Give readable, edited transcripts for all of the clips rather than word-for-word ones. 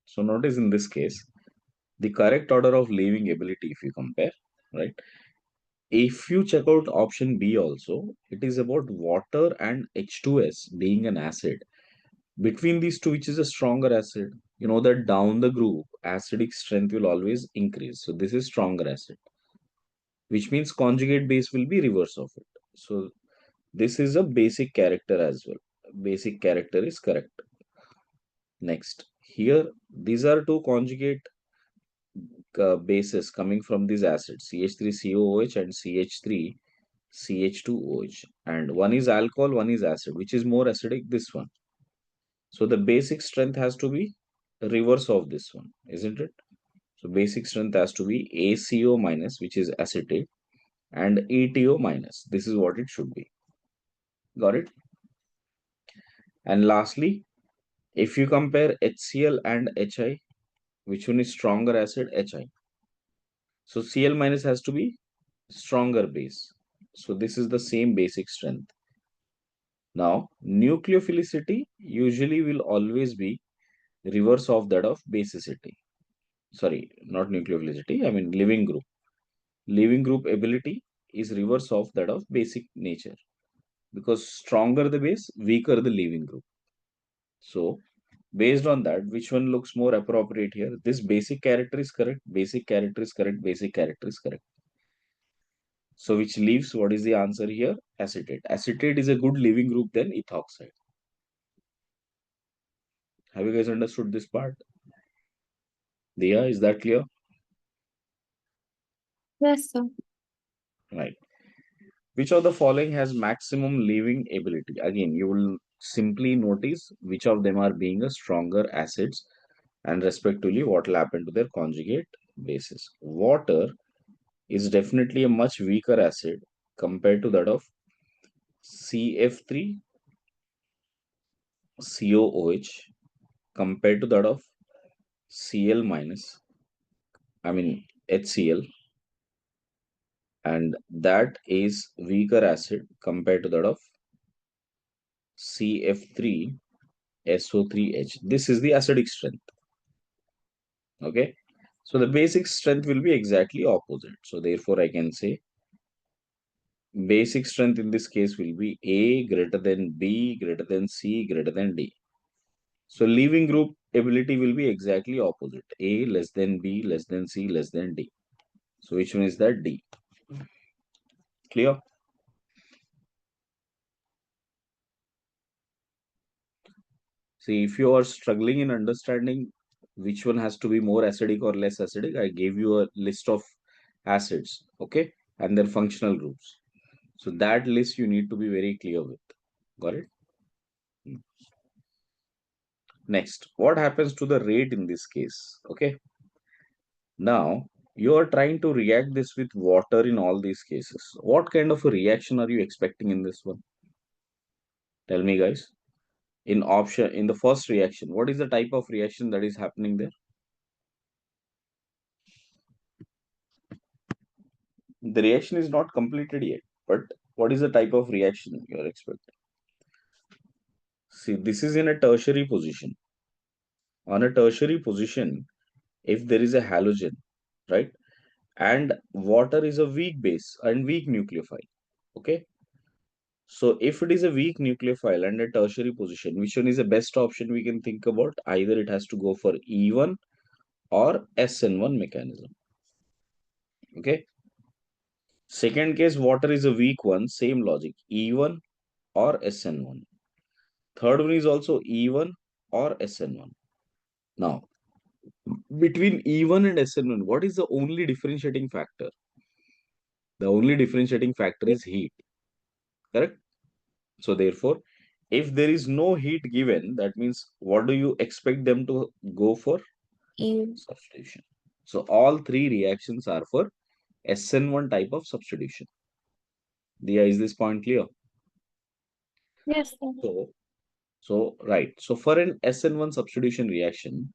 So notice in this case, the correct order of leaving ability, if you compare, right? If you check out option B also, it is about water and H2S being an acid. Between these two, which is a stronger acid? You know that down the group, acidic strength will always increase. So this is stronger acid, which means conjugate base will be reverse of it. So this is a basic character as well. Basic character is correct. Next, here these are two conjugate bases coming from these acids, CH3COOH and CH3CH2OH. And one is alcohol, one is acid. Which is more acidic? This one. So the basic strength has to be reverse of this one, isn't it? So basic strength has to be ACO minus, which is acetate, and ETO minus. This is what it should be. Got it? And lastly, if you compare HCl and HI, which one is stronger acid? HI. So Cl minus has to be stronger base. So this is the same basic strength. Now, nucleophilicity usually will always be reverse of that of basicity. Sorry, not nucleophilicity, I mean leaving group. Leaving group ability is reverse of that of basic nature, because stronger the base, weaker the leaving group. So based on that, which one looks more appropriate here? This basic character is correct, basic character is correct, basic character is correct. So which leaves, what is the answer here? Acetate. Acetate is a good leaving group than ethoxide. Have you guys understood this part? Diya, is that clear? Yes, sir. Right. Which of the following has maximum leaving ability? Again, you will simply notice which of them are being a stronger acids and respectively what will happen to their conjugate bases. Water is definitely a much weaker acid compared to that of CF3 COOH compared to that of Cl minus, I mean HCl, and that is weaker acid compared to that of CF3 SO3H. This is the acidic strength. Okay. So the basic strength will be exactly opposite. So therefore I can say basic strength in this case will be A greater than B greater than C greater than D. So leaving group ability will be exactly opposite. A less than B less than C less than D. So which one is that? D. Clear? See, if you are struggling in understanding which one has to be more acidic or less acidic, I gave you a list of acids, okay, and their functional groups. So that list you need to be very clear with. Got it? Next, what happens to the rate in this case? Okay. Now, you are trying to react this with water in all these cases. What kind of a reaction are you expecting in this one? Tell me, guys. In the first reaction, what is the type of reaction that is happening there? The reaction is not completed yet, but what is the type of reaction you are expecting? See, this is in a tertiary position. On a tertiary position, if there is a halogen, right, and water is a weak base and weak nucleophile, okay. So if it is a weak nucleophile and a tertiary position, which one is the best option we can think about? Either it has to go for E1 or SN1 mechanism, okay. Second case, water is a weak one, same logic, E1 or SN1. Third one is also E1 or SN1. Now, between E1 and SN1, what is the only differentiating factor? The only differentiating factor is heat, correct? So therefore, if there is no heat given, that means what do you expect them to go for? You. Substitution. So all three reactions are for SN1 type of substitution. Diya, is this point clear? Yes, sir. Right. So for an SN1 substitution reaction,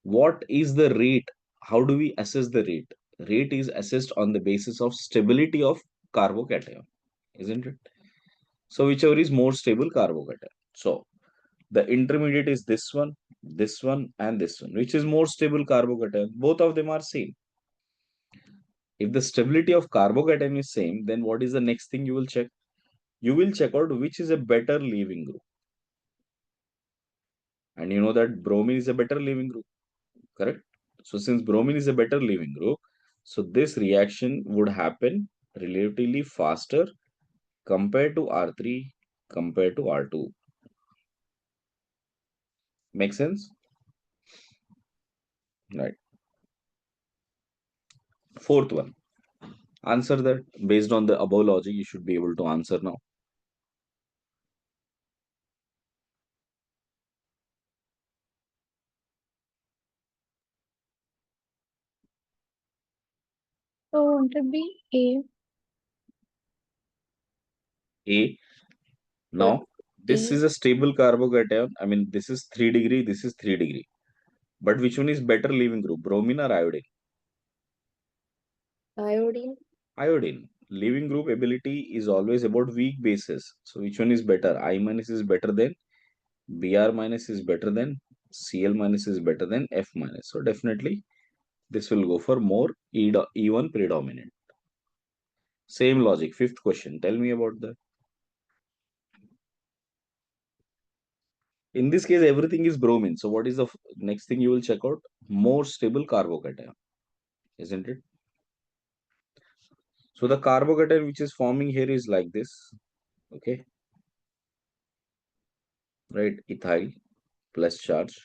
what is the rate? How do we assess the rate? Rate is assessed on the basis of stability of carbocation, isn't it? So whichever is more stable carbocation. So the intermediate is this one, this one and this one. Which is more stable carbocation? Both of them are same. If the stability of carbocation is same, then what is the next thing you will check? You will check out which is a better leaving group. And you know that bromine is a better leaving group, correct? So since bromine is a better leaving group, so this reaction would happen relatively faster compared to R3, compared to R2. Make sense? Right. Fourth one. Answer that based on the above logic, you should be able to answer now. So won't it be A? A. But Now, this is E, a stable carbocation. I mean, this is 3 degree, this is 3 degree. But which one is better leaving group, bromine or iodine? iodine. Iodine. Leaving group ability is always about weak bases. So which one is better? I minus is better than, Br minus is better than, Cl minus is better than F minus. So definitely this will go for more E1 predominant. Same logic. Fifth question. Tell me about that. In this case, everything is bromine. So what is the next thing you will check out? More stable carbocation, isn't it? So the carbocation which is forming here is like this. Okay. Right. Ethyl plus charge.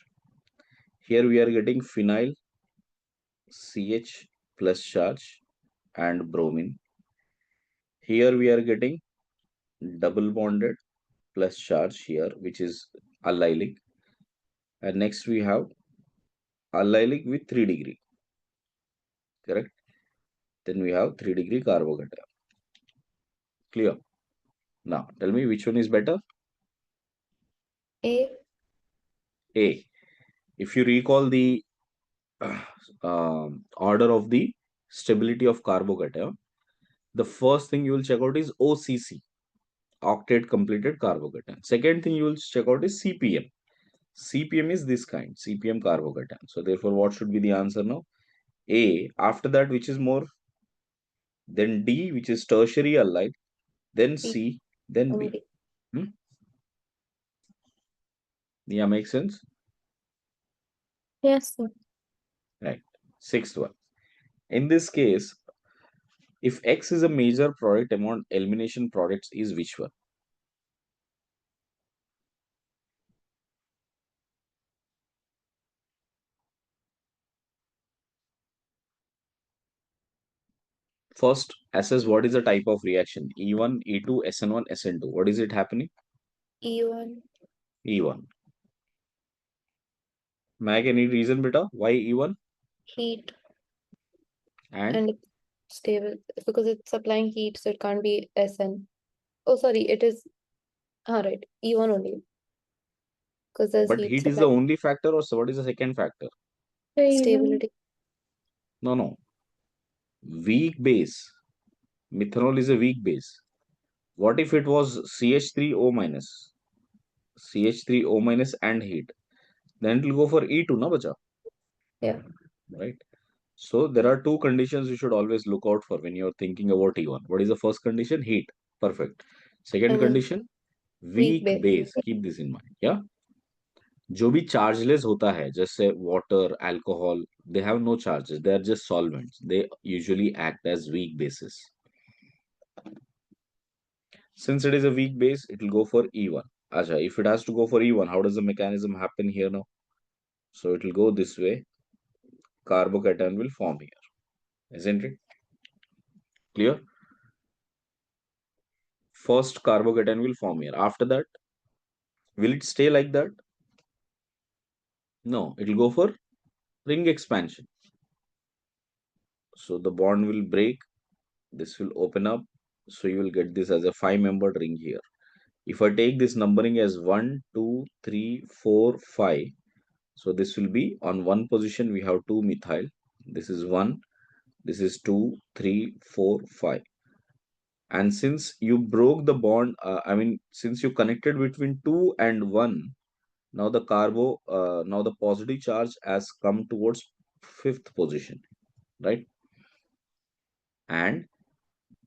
Here we are getting phenyl CH plus charge and bromine. Here we are getting double bonded plus charge here, which is allylic. And next we have allylic with 3 degree. Correct. Then we have 3 degree carbocation. Clear. Now tell me which one is better. A. A. If you recall the order of the stability of carbocation, the first thing you will check out is OCC, octet completed carbocation. Second thing you will check out is CPM. CPM is this kind, CPM carbocation. So therefore, what should be the answer now? A. After that, which is more? Then D, which is tertiary allyl. Then B. C. Then B. Only. Hmm? Yeah, makes sense? Yes, sir. Right. Sixth one. In this case, if X is a major product among elimination products, is which one? First, assess what is the type of reaction. E1, E2, SN1, SN2. What is it happening? E1. E1. Mag, any reason, beta? Why E1? Heat. And And it's stable because it's supplying heat, so it can't be SN. Oh, sorry, it is. Right. E1 only. Because there's but heat heat is the supply. only factor, or so what is the second factor? Stability. No, no. Weak base. Methanol is a weak base. What if it was CH3O minus? CH3O minus and heat. Then it will go for E2, na bacha? Yeah. Right? So there are two conditions you should always look out for when you're thinking about E1. What is the first condition? Heat. Perfect. Second And then condition? weak Weak base. base. Keep this in mind. Yeah. जो भी chargeless होता है जैसे water alcohol they have no charges they are just solvents they usually act as weak bases since it is a weak base it will go for E1. Acha, if it has to go for E1, how does the mechanism happen here now? So it will go this way, carbocation will form here, isn't it clear? First carbocation will form here, after that will it stay like that? No, it will go for ring expansion. So the bond will break, this will open up, so you will get this as a 5-membered ring here. If I take this numbering as 1, 2, 3, 4, 5, so this will be on one position we have 2 methyl. This is 1, this is 2, 3, 4, 5. And since you broke the bond, since you connected between 2 and 1, Now the now the positive charge has come towards 5th position, right? And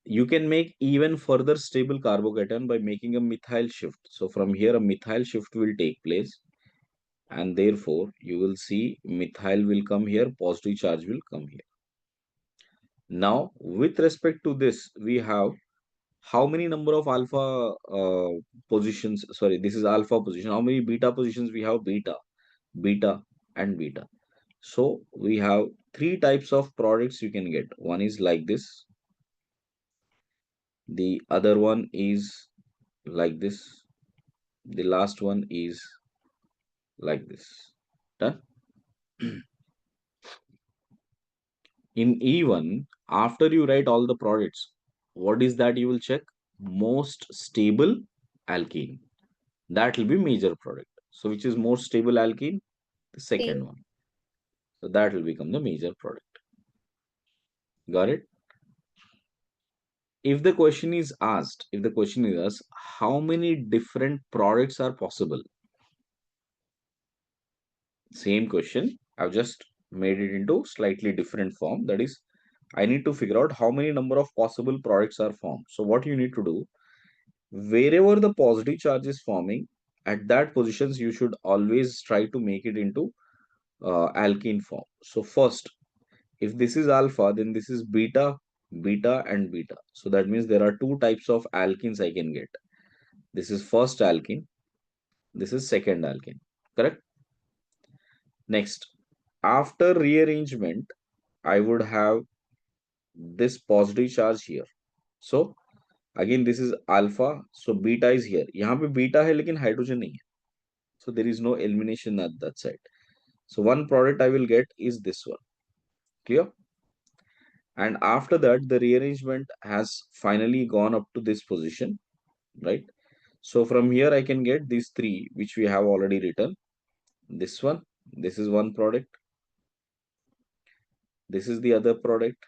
you can make even further stable carbocation by making a methyl shift. So from here a methyl shift will take place, and therefore you will see methyl will come here, positive charge will come here. Now with respect to this, we have how many number of alpha positions, sorry, this is alpha position, how many beta positions we have? Beta and beta. So we have three types of products you can get. One is like this, the other one is like this, the last one is like this. Done. In E1, after you write all the products, what is that you will check? Most stable alkene. That will be major product. So which is more stable alkene? The second C. one. So that will become the major product. Got it? If the question is asked, how many different products are possible? Same question, I've just made it into slightly different form. That is, I need to figure out how many number of possible products are formed. So what you need to do, wherever the positive charge is forming, at that positions you should always try to make it into alkene form. So first, if this is alpha, then this is beta, beta and beta. So that means there are two types of alkenes I can get. This is first alkene, this is second alkene, correct? Next, after rearrangement, I would have this positive charge here. So again, this is alpha, so beta is here. यहाँ पे beta है लेकिन hydrogen नहीं है. So there is no elimination at that side. So one product I will get is this one. Clear? And after that, the rearrangement has finally gone up to this position, right? So from here, I can get these three, which we have already written. This one, this is one product. This is the other product.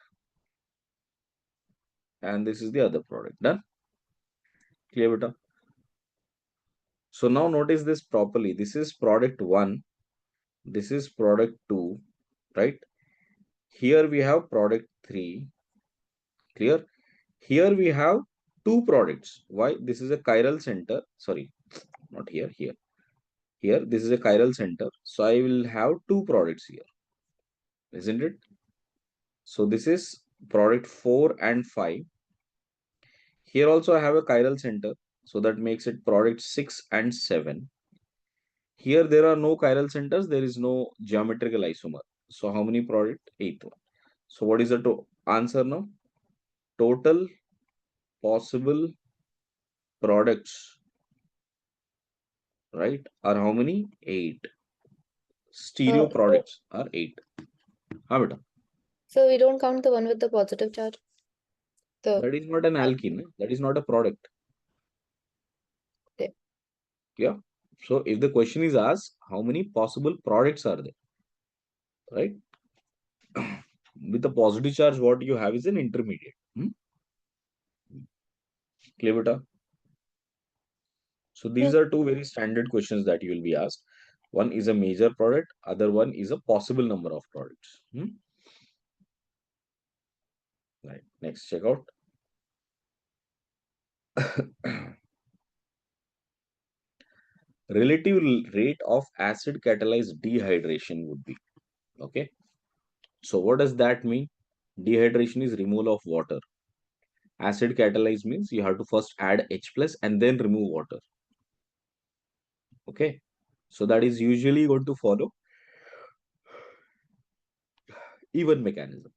And this is the other product. Done? Clear, beta? So now notice this properly. This is product 1. This is product 2, right? Here we have product 3. Clear? Here we have two products. Why? This is a chiral center. Sorry, not here, here. Here, this is a chiral center. So I will have two products here, isn't it? So this is product 4 and 5. Here also I have a chiral center. So that makes it product 6 and 7. Here there are no chiral centers. There is no geometrical isomer. So how many product? 8th one. So what is the answer now? Total possible products, right, are how many? 8. Stereo So, products are 8. Huh, beta? so we don't count the one with the positive charge. The That is not an alkene. That is not a product. okay. Yeah. So if the question is asked, how many possible products are there, right? With a positive charge, what you have is an intermediate. Clear, beta? So these Yeah. are two very standard questions that you will be asked. One is a major product, other one is a possible number of products. Right. Next, check out. Relative rate of acid catalyzed dehydration would be. Okay. So what does that mean? Dehydration is removal of water. Acid catalyzed means you have to first add H plus and then remove water. Okay. So that is usually going to follow even mechanism.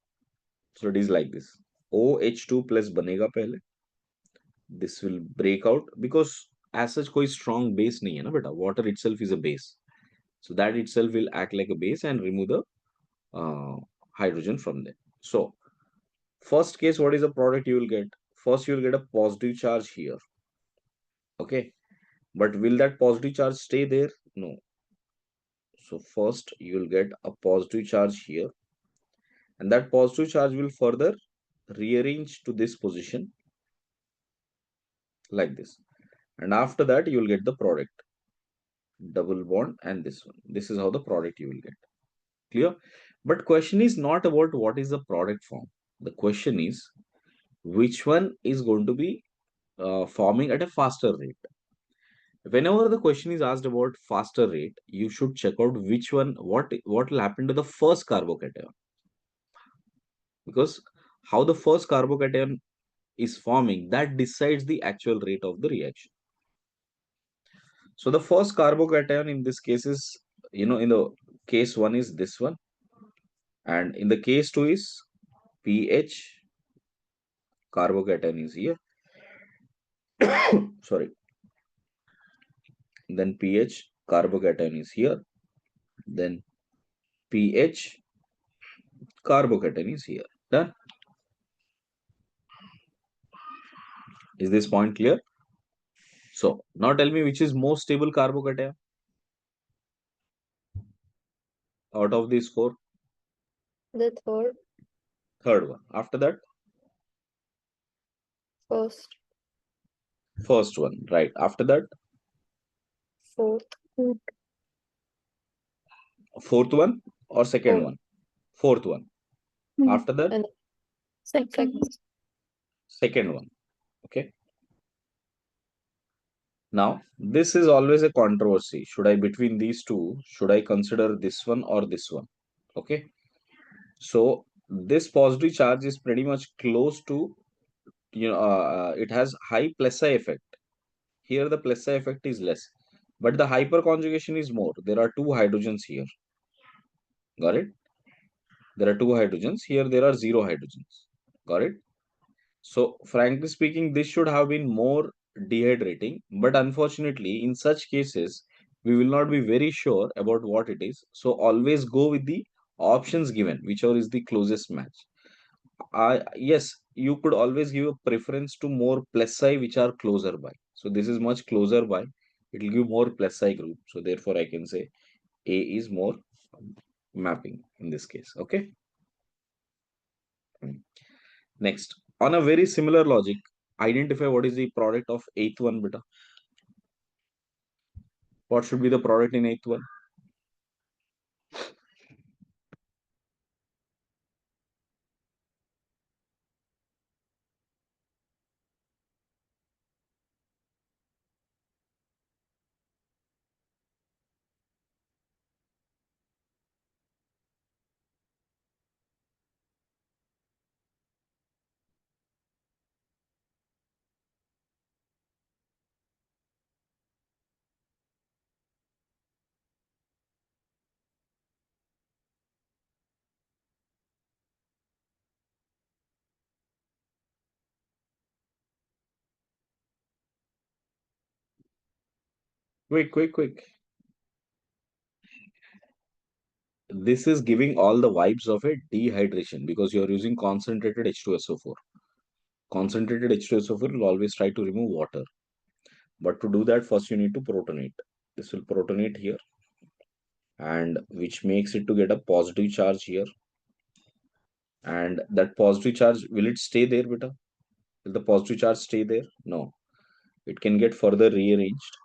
So it is like this. OH2 plus banega pehle. This will break out because as such koi strong base nahi hai na beta. Water itself is a base. So that itself will act like a base and remove the hydrogen from there. So first case, what is the product you will get? First, you will get a positive charge here. Okay. But will that positive charge stay there? No. So first, you will get a positive charge here. And that positive charge will further rearrange to this position like this. And after that, you will get the product. double bond, and this one. This is how the product you will get. Clear? But question is not about what is the product form. The question is which one is going to be forming at a faster rate. Whenever the question is asked about faster rate, you should check out which one, what will happen to the first carbocation, because how the first carbocation is forming, that decides the actual rate of the reaction. So the first carbocation in this case is, in the case one is this one, and in the case two is pH carbocation is here. Sorry. Then pH carbocation is here. Then pH carbocation is here. Done. Is this point clear? So now tell me which is most stable carbocation out of these four? The third, Third one. After that, first, first one. Right. After that, fourth, fourth one or second fourth, one? Fourth one. After that, and Second. second. second one. Okay. Now, this is always a controversy. Should I, between these two, should I consider this one or this one? Okay. So this positive charge is pretty much close to, it has high plus I effect. Here the plus I effect is less, but the hyperconjugation is more. There are two hydrogens here. Got it? There are two hydrogens. Here there are zero hydrogens. Got it? So frankly speaking, this should have been more dehydrating, but unfortunately, in such cases, we will not be very sure about what it is. So always go with the options given, whichever is the closest match. Yes, you could always give a preference to more plus I which are closer by. So this is much closer by. It will give more plus I group. So therefore, I can say A is more mapping in this case. Okay. Next, on a very similar logic, identify what is the product of eighth one beta. What should be the product in eighth one? Quick. This is giving all the vibes of a dehydration because you are using concentrated H2SO4. Concentrated H2SO4 will always try to remove water. But to do that, first you need to protonate. This will protonate here, and which makes it to get a positive charge here. And that positive charge, will it stay there, beta? Will the positive charge stay there? No. It can get further rearranged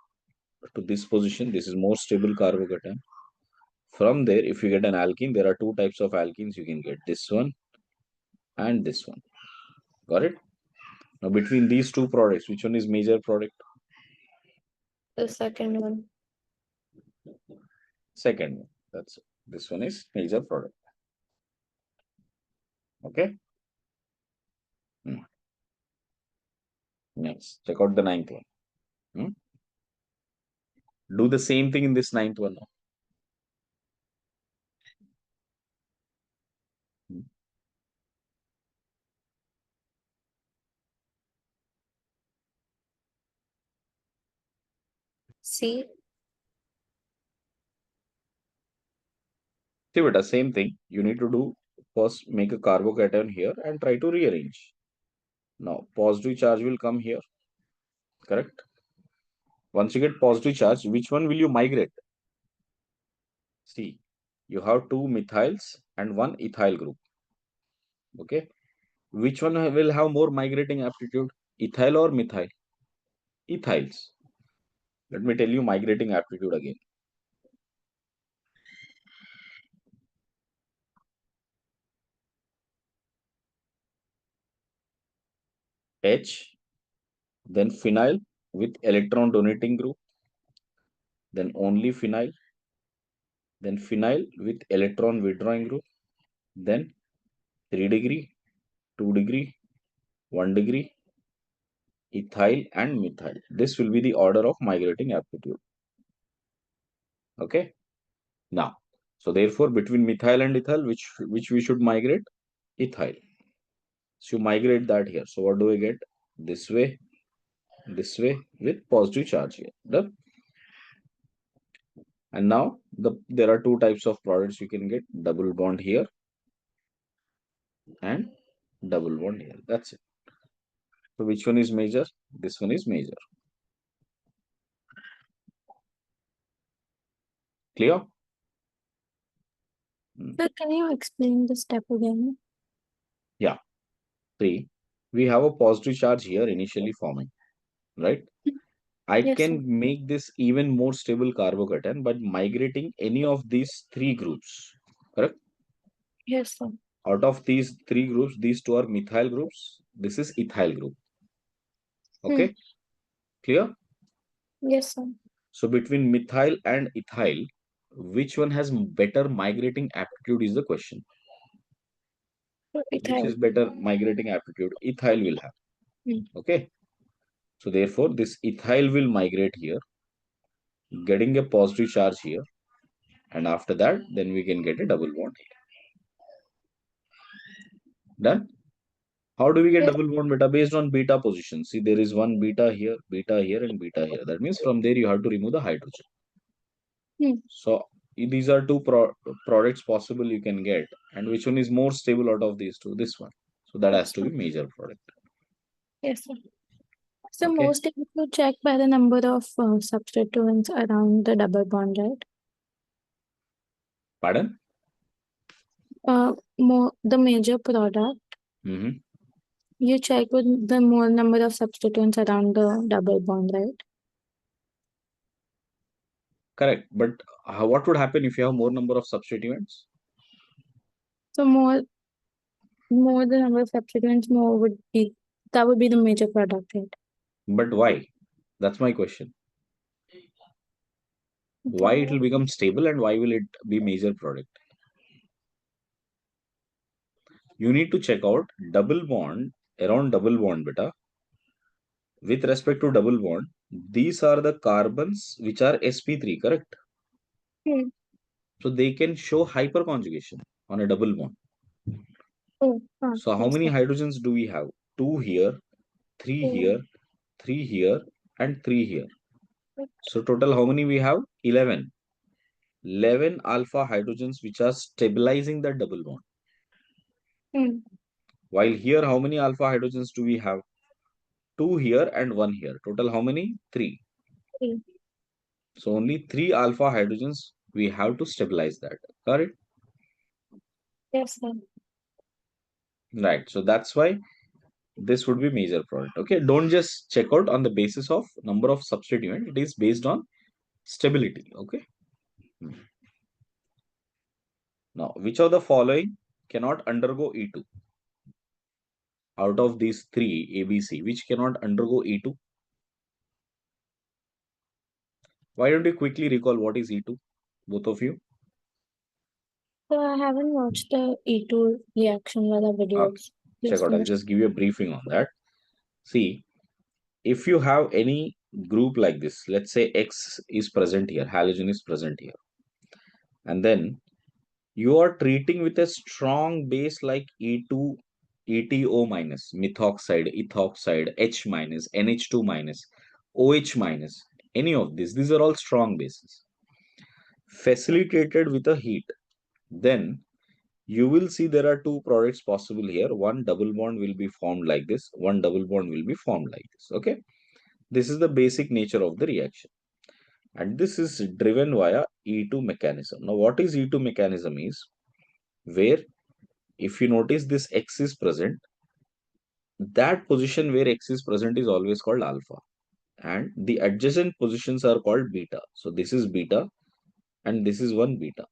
to this position. This is more stable carbocation. From there, if you get an alkene, there are two types of alkenes you can get, this one and this one. Got it? Now, between these two products, which one is major product? The second one. Second one. That's it. This one is major product. Okay. Next, check out the ninth one. Do the same thing in this ninth one now. C. See, beta, same thing. You need to do first make a carbocation here and try to rearrange. Now, positive charge will come here. Correct? Once you get positive charge, which one will you migrate? See, you have two methyls and one ethyl group. Okay. Which one will have more migrating aptitude? Ethyl or methyl? Ethyls. Let me tell you migrating aptitude again. H, then phenyl with electron donating group, then only phenyl, then phenyl with electron withdrawing group, then 3 degree, 2 degree, 1 degree, ethyl and methyl. This will be the order of migrating aptitude. Okay. Now, so therefore between methyl and ethyl, which we should migrate? Ethyl. So you migrate that here. So what do we get? This way with positive charge here. Done. And now there are two types of products you can get: double bond here and double bond here. That's it. So which one is major? This one is major. Clear? Sir, can you explain the step again? Yeah. 3. We have a positive charge here initially forming, right? I Yes, sir. can make this even more stable carbocation by migrating any of these three groups. Correct? Yes, sir. Out of these three groups, these two are methyl groups. This is ethyl group. Okay? Clear? Yes, sir. So between methyl and ethyl, which one has better migrating aptitude is the question. Which Ethyl. is better migrating aptitude? Ethyl will have. Okay? So therefore, this ethyl will migrate here, getting a positive charge here. And after that, then we can get a double bond here. Done? How do we get Yes. double bond beta? Based on beta position. See, there is one beta here, and beta here. That means from there you have to remove the hydrogen. So these are two products possible you can get. And which one is more stable out of these two? This one. So that has Yes, to sir. be major product. Yes, sir. So Okay. most if you check by the number of substituents around the double bond, right? Pardon? More the major product, you check with the more number of substituents around the double bond, right? Correct. But what would happen if you have more number of substituents? So more the number of substituents, more would be that would be the major product, right? But why? That's my question. Why it will become stable and why will it be major product? You need to check out double bond around double bond beta. With respect to double bond, these are the carbons which are sp3, correct? So they can show hyperconjugation on a double bond. So how many hydrogens do we have? 2 here, 3 here, 3 here, and 3 here. So total how many we have? 11. 11 alpha hydrogens which are stabilizing the double bond. While here how many alpha hydrogens do we have? 2 here and 1 here. Total how many? 3. So only 3 alpha hydrogens we have to stabilize that. Correct? Yes, sir. Right. So that's why this would be major product. Okay. Don't just check out on the basis of number of substituent. It is based on stability. Okay. Now, which of the following cannot undergo E2? Out of these three ABC, which cannot undergo E2? Why don't you quickly recall what is E2? Both of you? So I haven't watched the E2 reaction wala videos. Okay. Check out. I'll just give you a briefing on that. See, if you have any group like this, let's say X is present here, halogen is present here, and then you are treating with a strong base like E2, ETO minus, methoxide, ethoxide, H minus, NH2 minus, OH minus, any of these are all strong bases, facilitated with a heat. Then you will see there are two products possible here. One double bond will be formed like this, one double bond will be formed like this. Okay. This is the basic nature of the reaction. And this is driven via E2 mechanism. Now, what is E2 mechanism is where if you notice this X is present, that position where X is present is always called alpha. And the adjacent positions are called beta. So this is beta and this is one beta.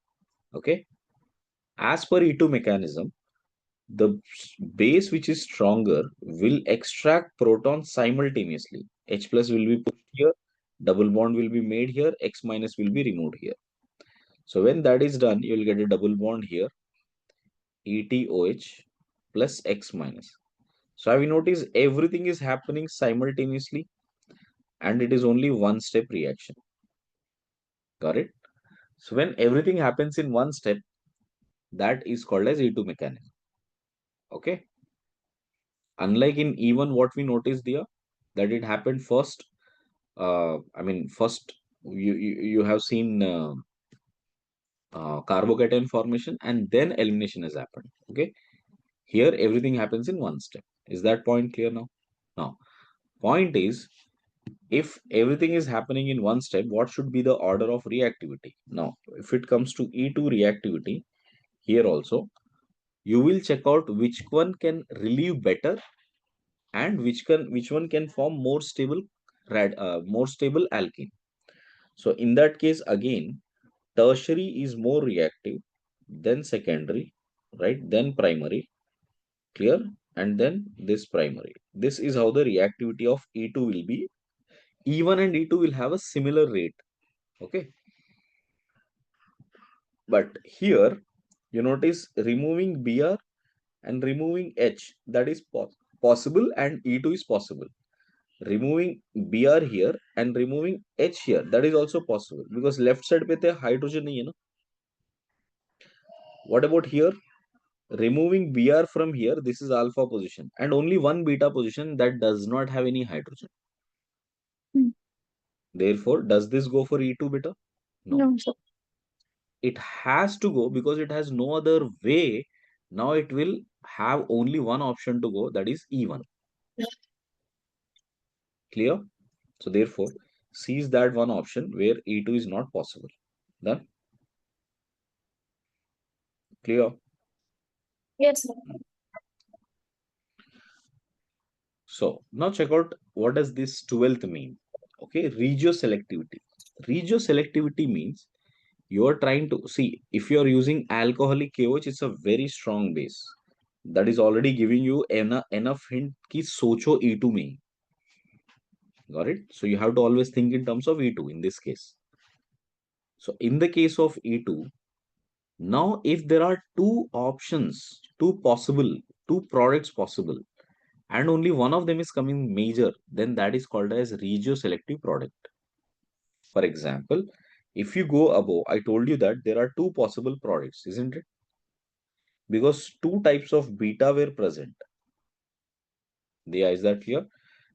Okay. As per E2 mechanism, the base which is stronger will extract protons simultaneously. H plus will be pushed here, double bond will be made here, X minus will be removed here. So when that is done, you will get a double bond here, ETOH plus X minus. So have you noticed everything is happening simultaneously and it is only one step reaction. Got it? So when everything happens in one step, that is called as E2 mechanism. Okay? Unlike in E1, what we noticed there, that it happened first. First you have seen carbocation formation and then elimination has happened. Okay? Here everything happens in one step. Is that point clear now? Now, point is, if everything is happening in one step, what should be the order of reactivity? Now, if it comes to E2 reactivity, here also, you will check out which one can relieve better and which one can form more stable alkene. So in that case, again, tertiary is more reactive than secondary, right? Then primary, clear? And then this primary. This is how the reactivity of E2 will be. E1 and E2 will have a similar rate. Okay. But here, you notice removing Br and removing H, that is possible, and E2 is possible. Removing Br here and removing H here, that is also possible because left side पे तो hydrogen नहीं है ना. What about here? Removing Br from here, this is alpha position and only one beta position that does not have any hydrogen. Hmm. Therefore, does this go for E2 beta? No. No, sir. It has to go because it has no other way. Now it will have only one option to go, that is E1. Clear? So therefore, seize that one option where E2 is not possible. Done? Clear? Yes, sir. So now check out what does this 12th mean. Okay, regioselectivity. Regioselectivity means you are trying to see if you are using alcoholic KOH, it's a very strong base. That is already giving you enough hint ki socho E2 mein. Got it? So you have to always think in terms of E2 in this case. So in the case of E2, now if there are two options, two products possible, and only one of them is coming major, then that is called as regioselective product. For example, if you go above, I told you that there are two possible products, isn't it? Because two types of beta were present. Is that clear?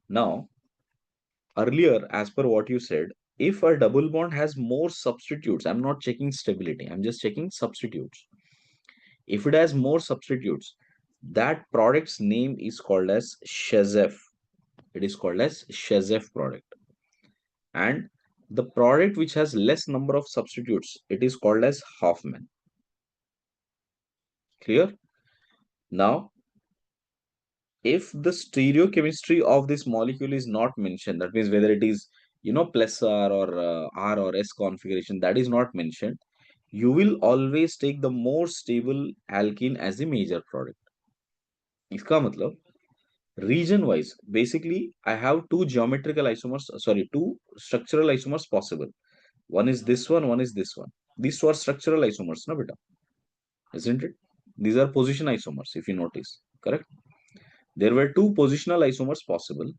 Now, earlier, as per what you said, if a double bond has more substitutes, I'm not checking stability, I'm just checking substitutes. If it has more substitutes, that product's name is called as Shazef. It is called as Shazef product. And the product which has less number of substitutes, it is called as Hoffman. Clear? Now, if the stereochemistry of this molecule is not mentioned, that means whether it is, plus R or R or S configuration, that is not mentioned, you will always take the more stable alkene as the major product. इसका मतलब region wise, basically I have two structural isomers possible. One is this one is this one. These two are structural isomers, na beta, isn't it? These are position isomers, if you notice, correct? There were two positional isomers possible.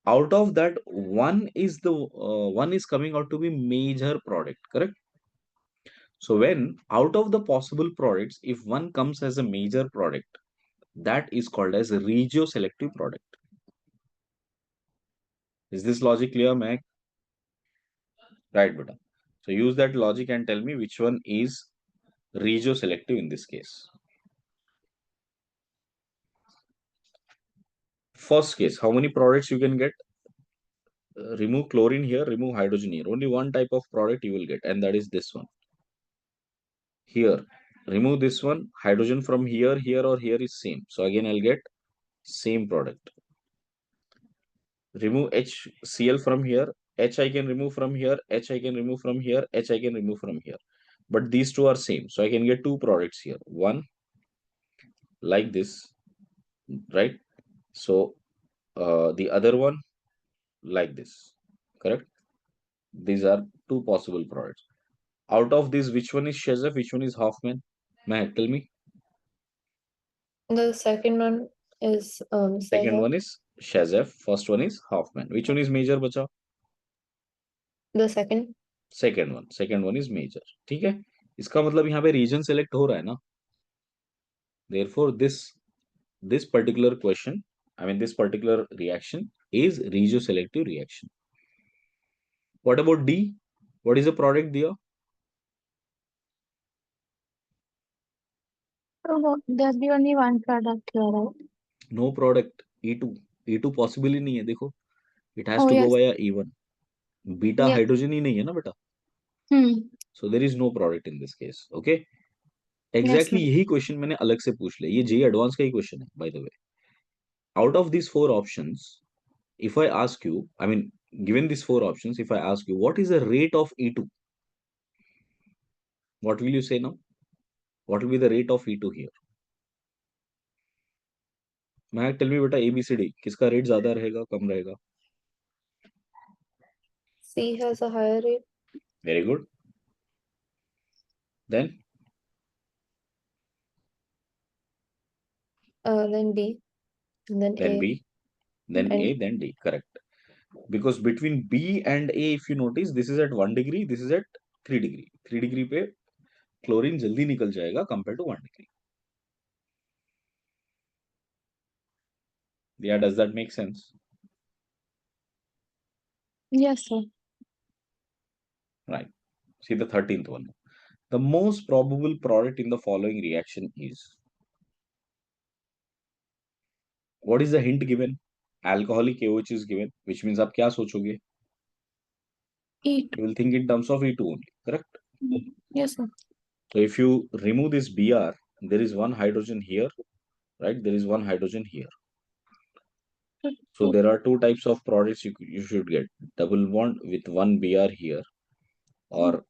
Out of that, one is coming out to be major product, correct? So when out of the possible products, if one comes as a major product, that is called as a regioselective product. Is this logic clear, Mac? Right, beta. So use that logic and tell me which one is regioselective in this case. First case, how many products you can get? Remove chlorine here, remove hydrogen here. Only one type of product you will get, and that is this one. Here, remove this one, hydrogen from here, here or here is same. So again, I'll get same product. Remove HCl from here, H I can remove from here, H I can remove from here, H I can remove from here. But these two are same. So I can get two products here. One like this, right? So the other one like this, correct? These are two possible products. Out of these, which one is Shazaf, which one is Hoffman? May tell me. The second one is Second Shazaf. one is Shazaf, first one is Hoffman. Which one is major, बचा? The second. Second one is major. ठीक है? इसका मतलब यहाँ पे reason select हो रहा है ना? Therefore, this particular question, I mean this particular reaction is regioselective reaction. What about D? What is the product there? So there's the only one product here, right? No product. E2. E2 possible ही नहीं है देखो. It has Oh, to go yes. via E1. Beta Yeah. hydrogen ही नहीं है ना बेटा. Hmm. So there is no product in this case. Okay. Yes, Exactly sir. यही question मैंने अलग से पूछ लिया. ये JEE एडवांस का ही क्वेश्चन है by the way. Out of these four options, if I ask you, I mean, given these four options, if I ask you what is the rate of E2, what will you say now? What will be the rate of E2 here? मैं tell me बेटा ABCD किसका rate ज्यादा रहेगा कम रहेगा? C has a higher rate Very good. Then than B, and then then A, B, then and A, then D. Correct. Because between B and A, if you notice, this is at 1 degree, this is at 3 degree. 3 degree पे chlorine जल्दी निकल जाएगा compared to 1 degree. Yeah, does that make sense? Yes, sir. Right. See the 13th one. The most probable product in the following reaction is. What is the hint given? Alcoholic KOH is given, which means आप क्या सोचोगे? E2. You will think in terms of E2 only, correct? Yes, sir. So if you remove this Br, there is one hydrogen here, right? There is one hydrogen here. So there are two types of products you should get. Double bond with one Br here or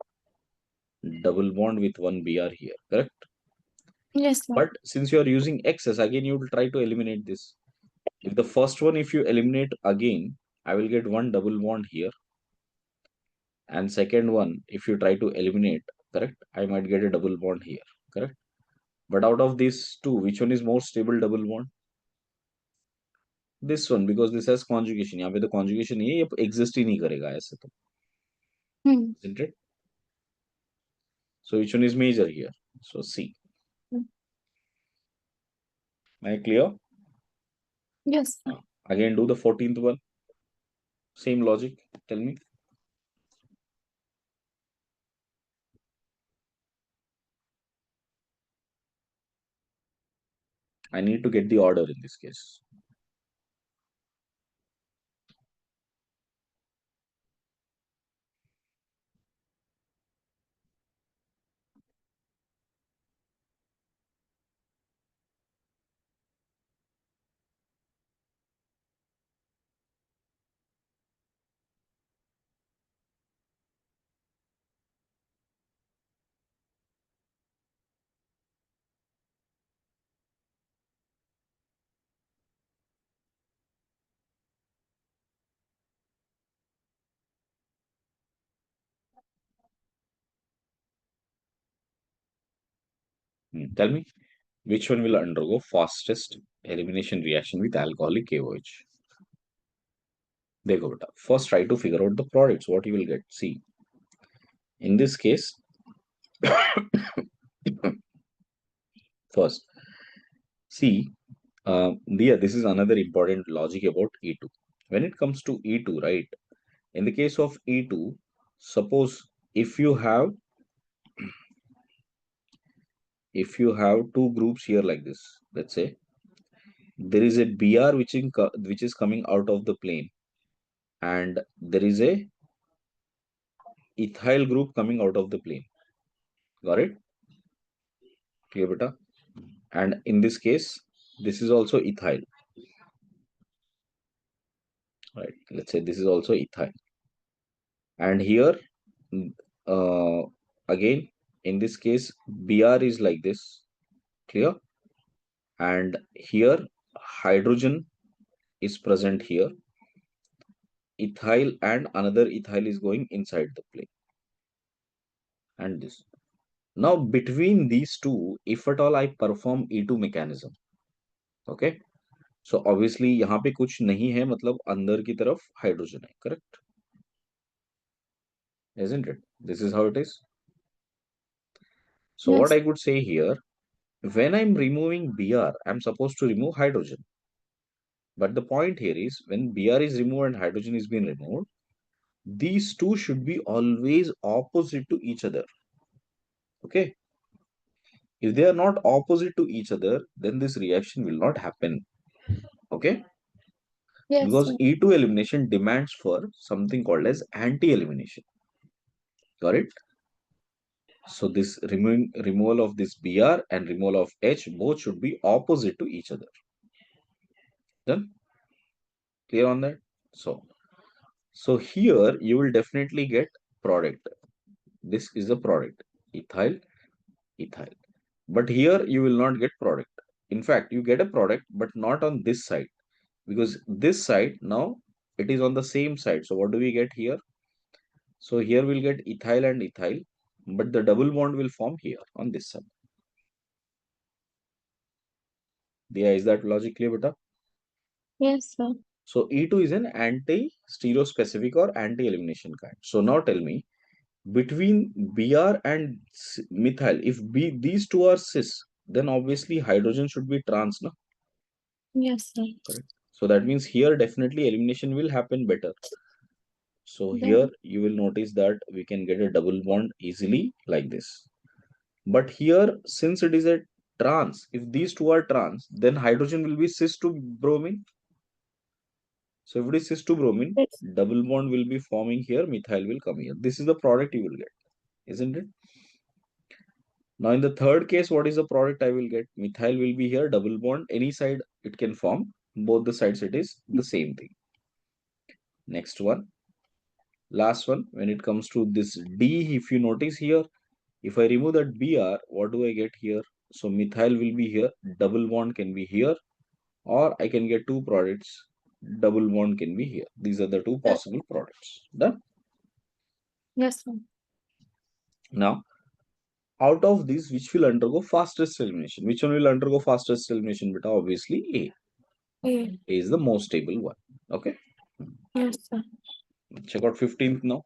double bond with one Br here, correct? Yes, sir. But since you are using excess, again you will try to eliminate this. If the first one, if you eliminate again, I will get one double bond here. And second one, if you try to eliminate, correct, I might get a double bond here, correct? But out of these two, which one is more stable double bond? This one, because this has conjugation. यहाँ पे तो conjugation नहीं है, ये exist ही नहीं करेगा ऐसे तो, Hmm. isn't it? So which one is major here? So C. Hmm. Am I clear? Yes, sir. Again, do the 14th one. Same logic. Tell me. I need to get the order in this case. Tell me, which one will undergo fastest elimination reaction with alcoholic KOH? देखो बेटा, first try to figure out the products, what you will get. See, in this case, first, see, this is another important logic about E2. When it comes to E2, right? In the case of E2, suppose if you have two groups here like this, let's say there is a Br which is coming out of the plane, and there is a ethyl group coming out of the plane. Got it? Clear, beta? And in this case, this is also ethyl. Right? Let's say this is also ethyl. And here, uh, again, in this case, Br is like this. Clear? and here hydrogen is present here, ethyl and another ethyl is going inside the plane, and this. Now between these two, if at all I perform E2 mechanism, okay, so obviously यहाँ पे कुछ नहीं है, मतलब अंदर की तरफ hydrogen है, correct, isn't it? This is how it is. So what Yes. I could say here, when I'm removing Br, I'm supposed to remove hydrogen. But the point here is when Br is removed and hydrogen is being removed, these two should be always opposite to each other. Okay. If they are not opposite to each other, then this reaction will not happen. Okay. Yes, Because sir. E2 elimination demands for something called as anti-elimination. Got it? So this removal of this Br and removal of H both should be opposite to each other. Done? Clear on that? So here you will definitely get product. This is the product, ethyl, ethyl. But here you will not get product. In fact, you get a product, but not on this side, because this side now it is on the same side. So what do we get here? So here we'll get ethyl and ethyl, but the double bond will form here on this side. Diya, is that logic clear, beta? Yes, sir. So E2 is an anti-stereospecific or anti-elimination kind. So now tell me, between Br and methyl, if these two are cis, then obviously hydrogen should be trans, no? Yes, sir. Correct. So that means here definitely elimination will happen better. So here Then, you will notice that we can get a double bond easily like this. But here, since it is a trans, if these two are trans, then hydrogen will be cis to bromine. So if it is cis to bromine, yes, double bond will be forming here, methyl will come here. This is the product you will get, isn't it? Now in the third case, what is the product I will get? Methyl will be here, double bond, any side it can form, both the sides it is the same thing. Next one, last one, when it comes to this D, if you notice here, if I remove that Br, what do I get here? So methyl will be here, double bond can be here, or I can get two products, double bond can be here. These are the two possible products. Done? yes, sir. Now, out of these, which will undergo fastest elimination? Which one will undergo fastest elimination? Beta, obviously A. Yeah. A is the most stable one. Okay. Yes, sir. Check out 15th now.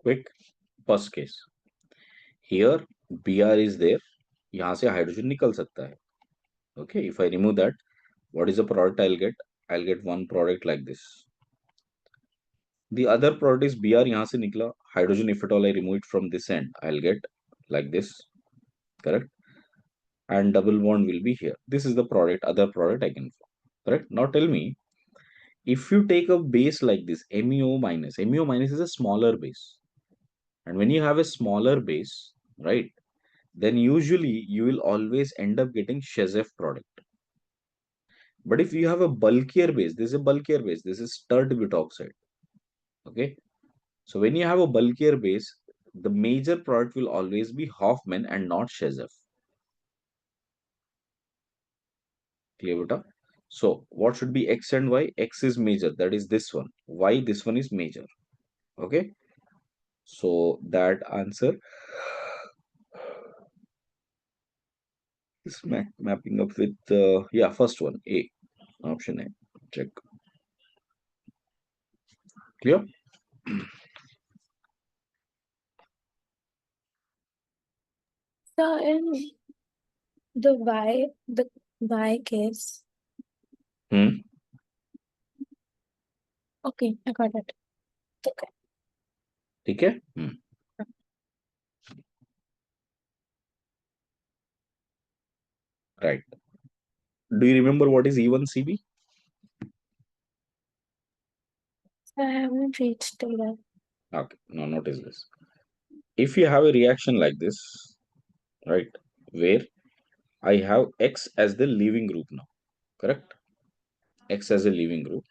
Quick first case. Here Br is there. यहाँ से hydrogen निकल सकता है. Okay. If I remove that, what is the product I'll get? I'll get one product like this. The other product is Br यहाँ से निकला. Hydrogen, if at all I remove it from this end, I'll get like this. Correct. And double bond will be here. This is the product, other product I can form. Correct. Now tell me, if you take a base like this, MEO minus is a smaller base. And when you have a smaller base, right, then usually you will always end up getting Shezef product. But if you have a bulkier base, this is a bulkier base, this is tert butoxide. Okay. So when you have a bulkier base, the major product will always be Hoffman and not Shezef. Clear beta? So what should be X and Y? X is major, that is this one. Y, this one is major. Okay. So that answer This mapping up with, yeah, first one, A, option A. Check. Clear? So in the Y case. Hmm. Okay, I got it. Okay. ठीक है? Right. Do you remember what is E1 CB? I haven't reached till that. Okay, now notice this. If you have a reaction like this, right, where I have X as the leaving group now, correct? X as a leaving group.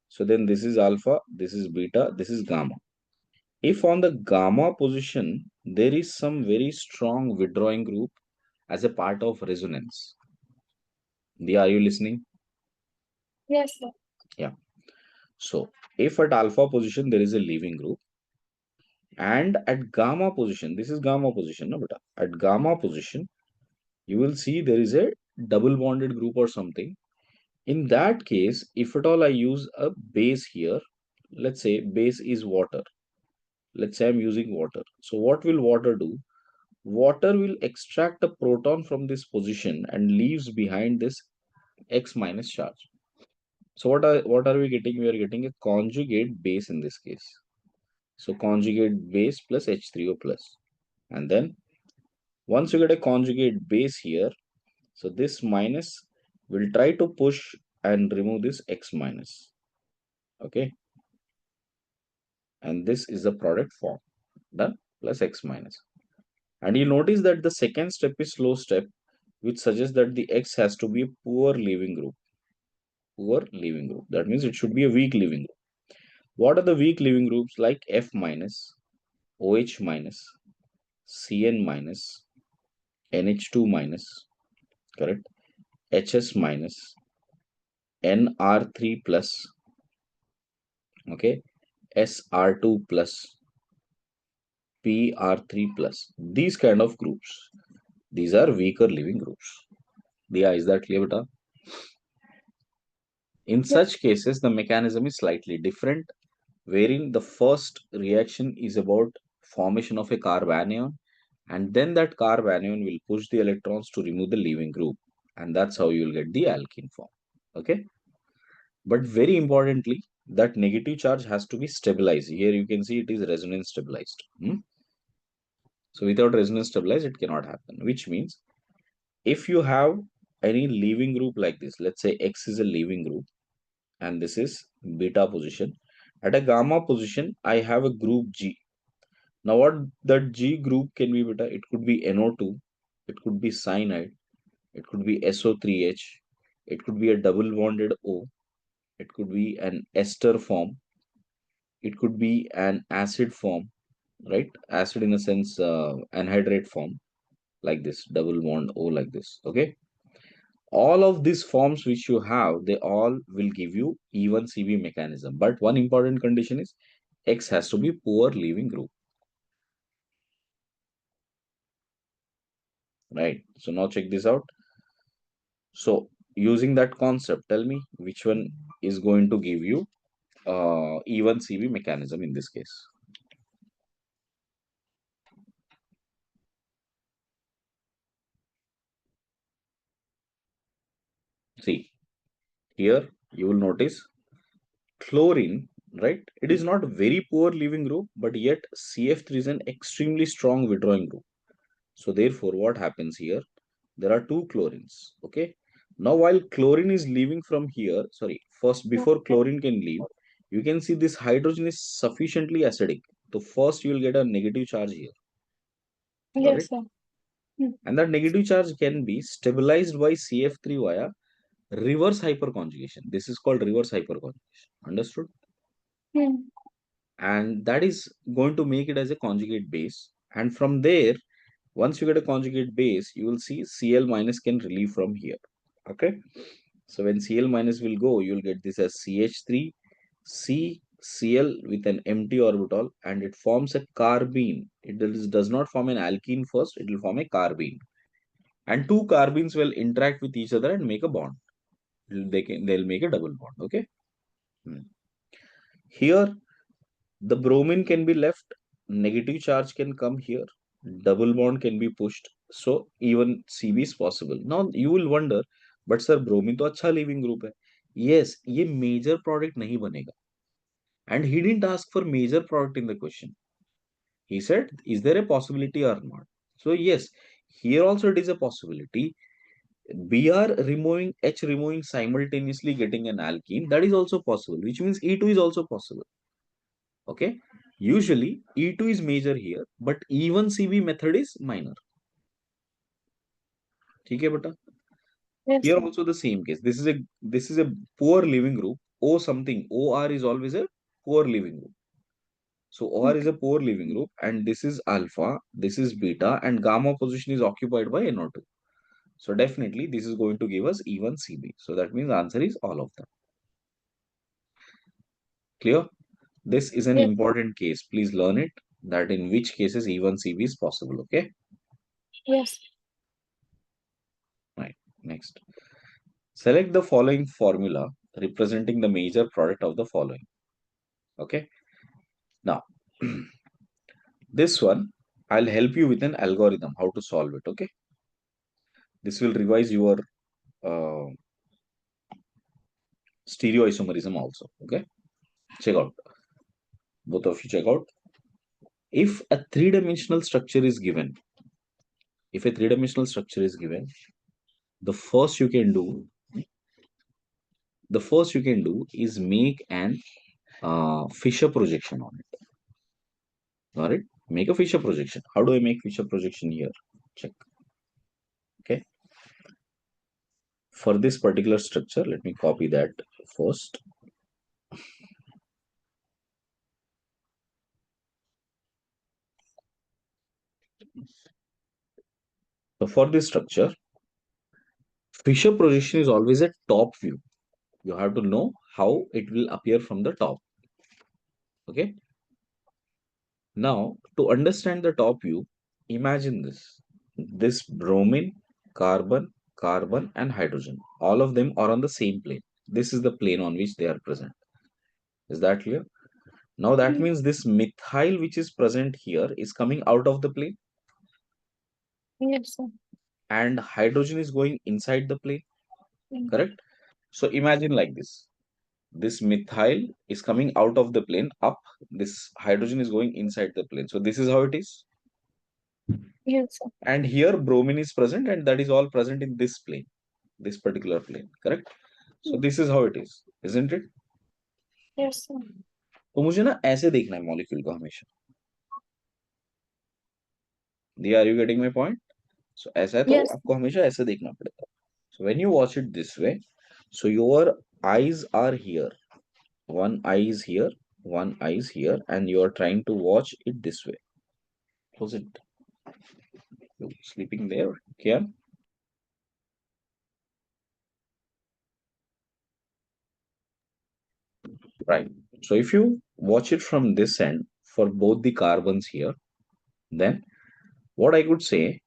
So then this is alpha, this is beta, this is gamma. If on the gamma position, there is some very strong withdrawing group as a part of resonance. Are you listening? Yes, sir. Yeah. So if at alpha position there is a leaving group, and at gamma position, this is gamma position, no, beta. At gamma position, you will see there is a double bonded group or something. In that case, if at all I use a base here, let's say base is water. Let's say I'm using water. So what will water do? Water will extract a proton from this position and leaves behind this X minus charge. So what are we getting? We are getting a conjugate base in this case. So conjugate base plus H3O plus. And then once you get a conjugate base here, so this minus will try to push and remove this X minus. Okay. And this is the product form. Done. Plus X minus. And you notice that the second step is slow step, which suggests that the X has to be a poor leaving group. Poor leaving group. That means it should be a weak leaving group. What are the weak leaving groups? Like F minus, OH minus, CN minus, NH2 minus, correct? HS minus, NR3 plus, okay, SR2 plus, PR3 plus. These kind of groups. These are weaker leaving groups. Diya, is that clear, beta? In Yes. such cases, the mechanism is slightly different, wherein the first reaction is about formation of a carbanion, and then that carbanion will push the electrons to remove the leaving group, and that's how you will get the alkene form. Okay, but very importantly, that negative charge has to be stabilized. Here you can see it is resonance stabilized. So without resonance stabilized, it cannot happen, which means if you have any leaving group like this, let's say X is a leaving group and this is beta position. At a gamma position, I have a group G. Now what that G group can be, beta? It could be NO2, it could be cyanide, it could be SO3H, it could be a double bonded O, it could be an ester form, it could be an acid form, right? Acid in a sense, anhydrate form, like this, double bond O like this, okay? All of these forms which you have, they all will give you even CB mechanism. But one important condition is X has to be poor leaving group. Right. So now check this out. So using that concept, tell me which one is going to give you even CB mechanism in this case. See, here you will notice chlorine, right? It is not very poor leaving group, but yet CF3 is an extremely strong withdrawing group. So therefore, what happens here? There are two chlorines. Okay. Now, while chlorine is leaving from here, sorry, first before chlorine can leave, you can see this hydrogen is sufficiently acidic. So first you will get a negative charge here. Got Yes, it? sir. Hmm. And that negative charge can be stabilized by CF3 via reverse hyperconjugation. This is called reverse hyperconjugation. Understood? Hmm. And that is going to make it as a conjugate base. And from there, once you get a conjugate base, you will see Cl minus can relieve from here. Okay. So when Cl minus will go, you will get this as CH3, CCl with an empty orbital, and it forms a carbene. It does not form an alkene first, it will form a carbene. and two carbons will interact with each other and make a bond. They'll make a double bond. Okay. Here the bromine can be left, negative charge can come here, double bond can be pushed, so even Cb is possible. Now you will wonder, but sir bromine तो अच्छा leaving group है. Yes, ये major product नहीं बनेगा. And he didn't ask for major product in the question. He said, is there a possibility or not? So yes, here also it is a possibility. Br removing, H removing simultaneously getting an alkene, that is also possible, which means E2 is also possible. Okay, usually E2 is major here, but E1CB method is minor. ठीक है बेटा? Yes, Here sir. also the same case. This is a poor leaving group. O something, OR is always a poor leaving group. So OR is a poor leaving group, and this is alpha, this is beta, and gamma position is occupied by NO2. So definitely this is going to give us E1CB. So that means answer is all of them. Clear? This is an Yes. important case. Please learn it, that in which cases E1CB is possible. Okay. Yes. Right. Next. Select the following formula representing the major product of the following. Okay. Now, this one, I'll help you with an algorithm how to solve it. Okay. This will revise your uh, stereoisomerism also. Okay. Check out. Both of you check out. If a three-dimensional structure is given, the first you can do is make an Fisher projection on it. Got it? Make a Fisher projection. How do I make Fisher projection here? Check. Okay. For this particular structure, let me copy that first. So for this structure, Fisher projection is always a top view. You have to know how it will appear from the top. Okay. Now, to understand the top view, imagine this. This bromine, carbon, carbon, and hydrogen. All of them are on the same plane. This is the plane on which they are present. Is that clear? Now that means this methyl which is present here is coming out of the plane, Yes, sir. and hydrogen is going inside the plane. Correct? So imagine like this. This methyl is coming out of the plane up. This hydrogen is going inside the plane. So this is how it is. Yes, sir. And here bromine is present, and that is all present in this plane, this particular plane. Correct? So this is how it is, isn't it? Yes, sir. तो मुझे ना ऐसे देखना है molecule को हमेशा. Are you getting my point? So ऐसा है तो Yes. आपको हमेशा ऐसे देखना पड़ेगा. So when you watch it this way, so your eyes are here. One eye is here, one eye is here, and you are trying to watch it this way. Close it. You sleeping there, Kian? Right. So if you watch it from this end for both the carbons here, then what I could say,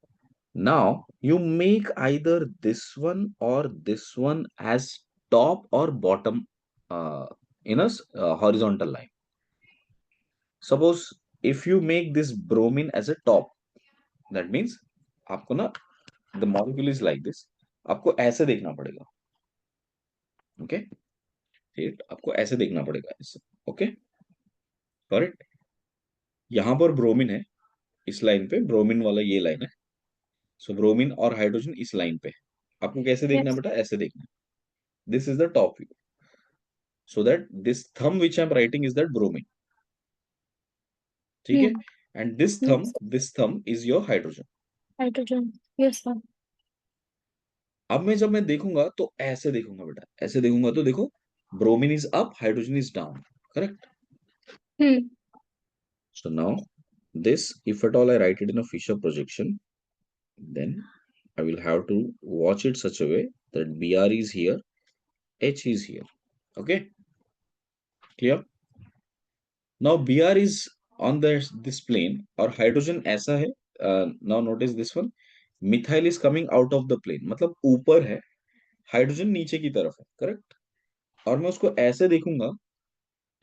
now you make either this one or this one as top or bottom in a horizontal line. Suppose if you make this bromine as a top, that means आपको ना the molecule is like this, आपको ऐसे देखना पड़ेगा. Okay, ठीक, आपको ऐसे देखना पड़ेगा ऐसे. Okay, correct. यहाँ पर ब्रोमीन है, इस लाइन पे ब्रोमीन वाला ये लाइन है. सो ब्रोमीन और हाइड्रोजन इस लाइन पे. आपको कैसे देखना है Yes. बेटा? ऐसे देखना है. This is the top view. So that this thumb which I'm writing is that bromine. ठीक है? And Yes, this thumb is your hydrogen. hydrogen. Yes, sir. अब जब मैं देखूंगा तो ऐसे देखूंगा बेटा. ऐसे देखूंगा तो देखो bromine is up, hydrogen is down. Correct? So now this, if at all I write it in a Fisher projection, then I will have to watch it such a way that Br is here, H is here. Okay? Clear? Now Br is on this plane, or hydrogen ऐसा है. Now notice this one. Methyl is coming out of the plane, मतलब ऊपर है, hydrogen नीचे की तरफ है, correct. और मैं उसको ऐसे देखूंगा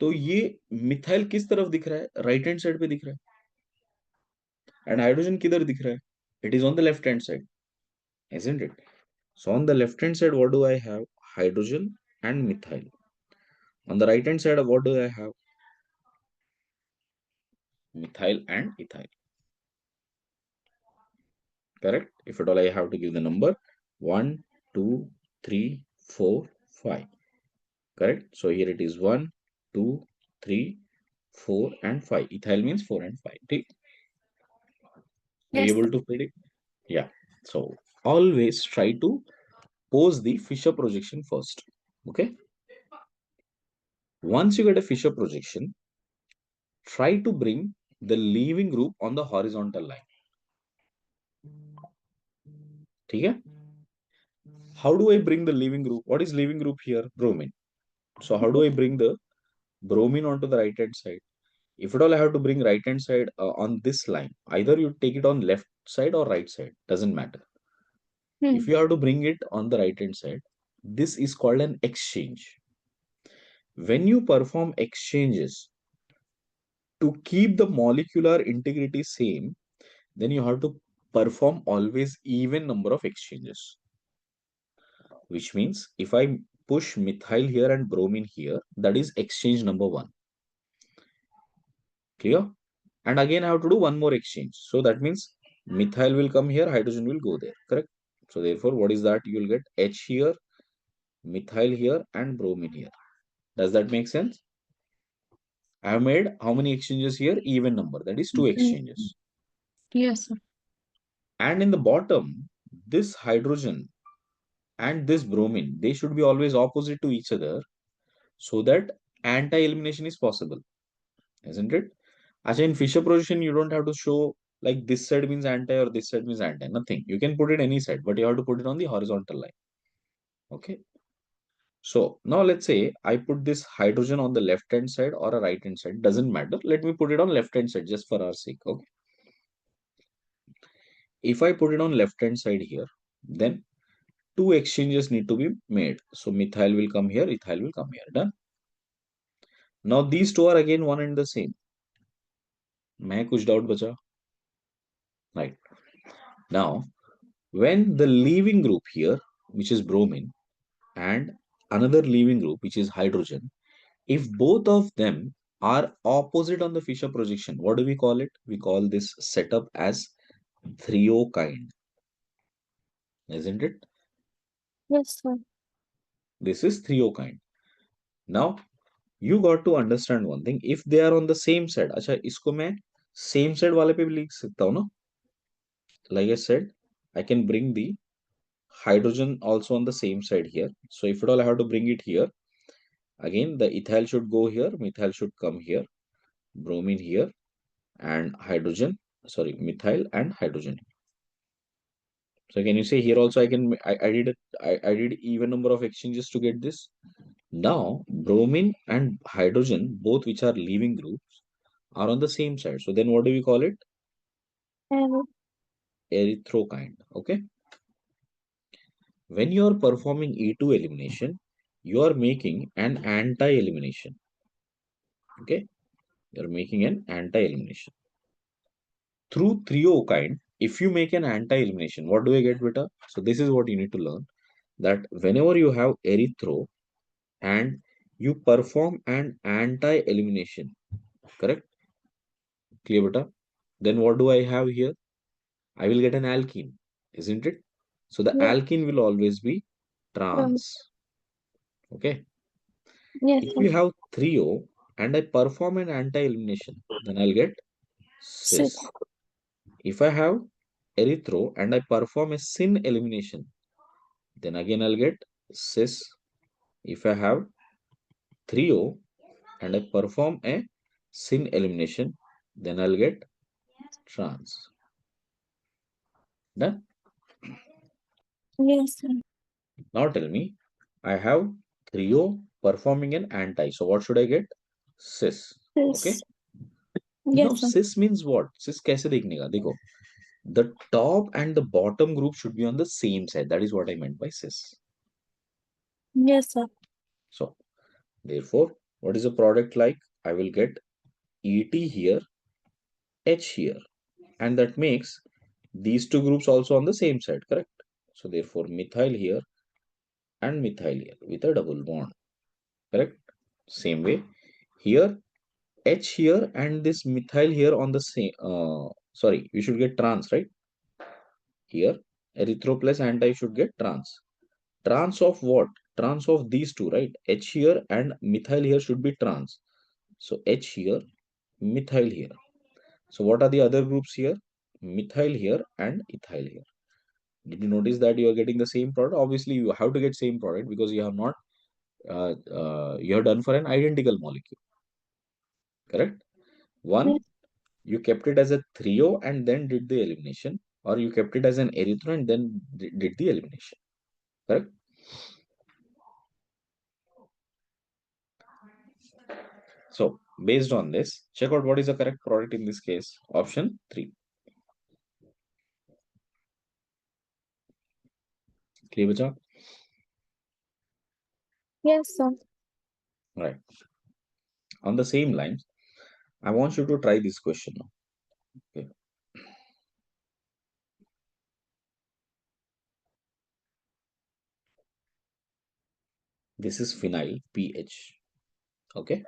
तो ये मिथाइल किस तरफ दिख रहा है, राइट हैंड साइड पे दिख रहा है, एंड हाइड्रोजन किधर दिख रहा है, it is on the left hand side, isn't it? So on the left hand side, what do I have? Hydrogen and methyl. On the right hand side, what do I have? Methyl and ethyl. Correct? If at all I have to give the number 1, 2, 3, 4, 5. Correct? So here it is 1, 2, 3, 4 and 5. Ethyl means 4 and 5. Okay? Are Yes, you able to predict? Yeah. So always try to pose the Fisher projection first. Okay? Once you get a Fisher projection, try to bring the leaving group on the horizontal line. ठीक है? How do I bring the leaving group? What is leaving group here? Bromine. So how do I bring the bromine onto the right hand side? If at all I have to bring right hand side on this line, either you take it on left side or right side, doesn't matter. If you have to bring it on the right hand side, this is called an exchange. When you perform exchanges to keep the molecular integrity same, then you have to perform always even number of exchanges. Which means if I push methyl here and bromine here, that is exchange number 1. Clear? And again I have to do one more exchange. So that means methyl will come here, hydrogen will go there, correct? So therefore, what is that? You will get H here, methyl here and bromine here. Does that make sense? I have made how many exchanges here? Even number, that is 2 exchanges. yes, sir. And in the bottom, this hydrogen and this bromine, they should be always opposite to each other so that anti-elimination is possible, isn't it? Actually, in Fisher projection, you don't have to show like this side means anti or this side means anti. Nothing. You can put it any side, but you have to put it on the horizontal line. Okay. So now let's say I put this hydrogen on the left hand side or a right hand side. Doesn't matter. Let me put it on left hand side just for our sake. Okay. If I put it on left hand side here, then 2 exchanges need to be made. So methyl will come here, ethyl will come here. Done. Now these two are again one and the same. मैं कुछ doubt बचा? Right. Now, when the leaving group here, which is bromine, and another leaving group, which is hydrogen, if both of them are opposite on the Fisher projection, what do we call it? We call this setup as threokind, isn't it? Yes, sir. This is threokind. Now, you got to understand one thing. If they are on the same side, अच्छा इसको मैं same side वाले पे भी लिख सकता हूँ ना? Like I said, I can bring the hydrogen also on the same side here. So if at all I have to bring it here, again the ethyl should go here, methyl should come here, bromine here, and hydrogen, sorry, methyl and hydrogen. So can you say here also I did even number of exchanges to get this. Now bromine and hydrogen, both which are leaving groups, are on the same side. So then what do we call it? And Erythrokind. Okay. When you are performing E2 elimination, you are making an anti-elimination. Okay. You're making an anti-elimination. Through threokind, if you make an anti-elimination, what do I get, beta? So this is what you need to learn, that whenever you have erythro and you perform an anti-elimination, correct? Clear, beta? Then what do I have here? I will get an alkene, isn't it? So the yeah, alkene will always be trans. Okay. yes, If sir. you have threo and I perform an anti-elimination, then I'll get cis. Six. If I have erythro and I perform a syn elimination, then again I'll get cis. If I have threo and I perform a syn elimination, then I'll get trans. Done? Yes, sir. Now tell me, I have threo performing an anti. So what should I get? Cis. Okay. Six. Now Yes, sir. cis means what? Cis कैसे देखने का? देखो. the top and the bottom group should be on the same side. That is what I meant by cis. Yes, sir. So, therefore, what is the product like? I will get ET here, H here, and that makes these two groups also on the same side, correct? So, therefore, methyl here and methyl here with a double bond, correct? Same way, here, H here and this methyl here on the same, sorry, we should get trans, right? Here, erythro plus anti should get trans. Trans of what? Trans of these two, right? H here and methyl here should be trans. So H here, methyl here. So what are the other groups here? Methyl here and ethyl here. Did you notice that you are getting the same product? Obviously, you have to get same product because you have not, you have done for an identical molecule, correct? One, Yes. you kept it as a trio and then did the elimination, or you kept it as an erythro and then did the elimination, correct? So based on this, check out what is the correct product in this case. Option 3. Clear, bacha? Yes, sir. Right. On the same lines, I want you to try this question now. Okay. This is phenyl pH. Okay.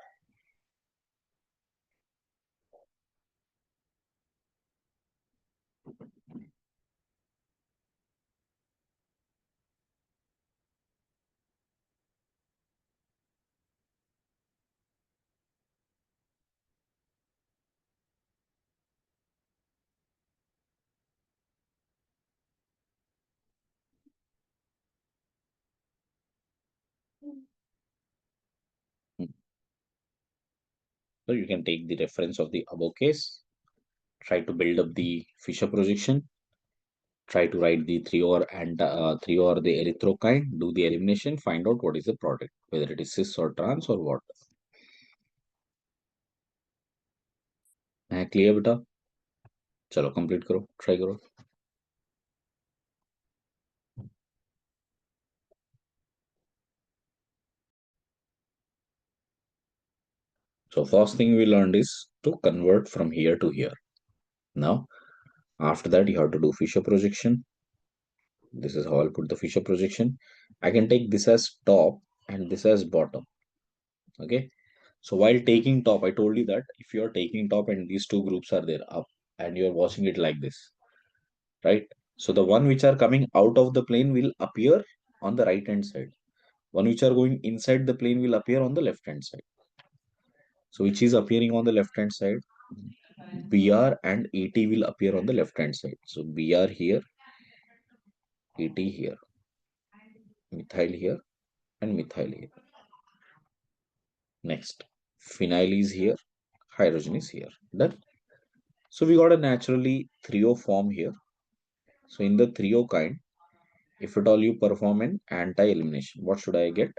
Hmm. So you can take the reference of the above case, try to build up the Fisher projection, try to write the 3 or and 3 or the erythrokind, do the elimination, find out what is the product, whether it is cis or trans or what. Clear beta? चलो complete करो, try करो. So first thing we learned is to convert from here to here. Now, after that, you have to do Fisher projection. This is how I'll put the Fisher projection. I can take this as top and this as bottom. Okay. So while taking top, I told you that if you are taking top and these two groups are there up and you are watching it like this, right? So the one which are coming out of the plane will appear on the right hand side. One which are going inside the plane will appear on the left hand side. So which is appearing on the left hand side? Br and Et will appear on the left hand side. So Br here, Et here, methyl here, and methyl here. Next, phenyl is here, hydrogen is here. Done. So we got a naturally trio form here. So in the trio kind, if at all you perform an anti-elimination, what should I get?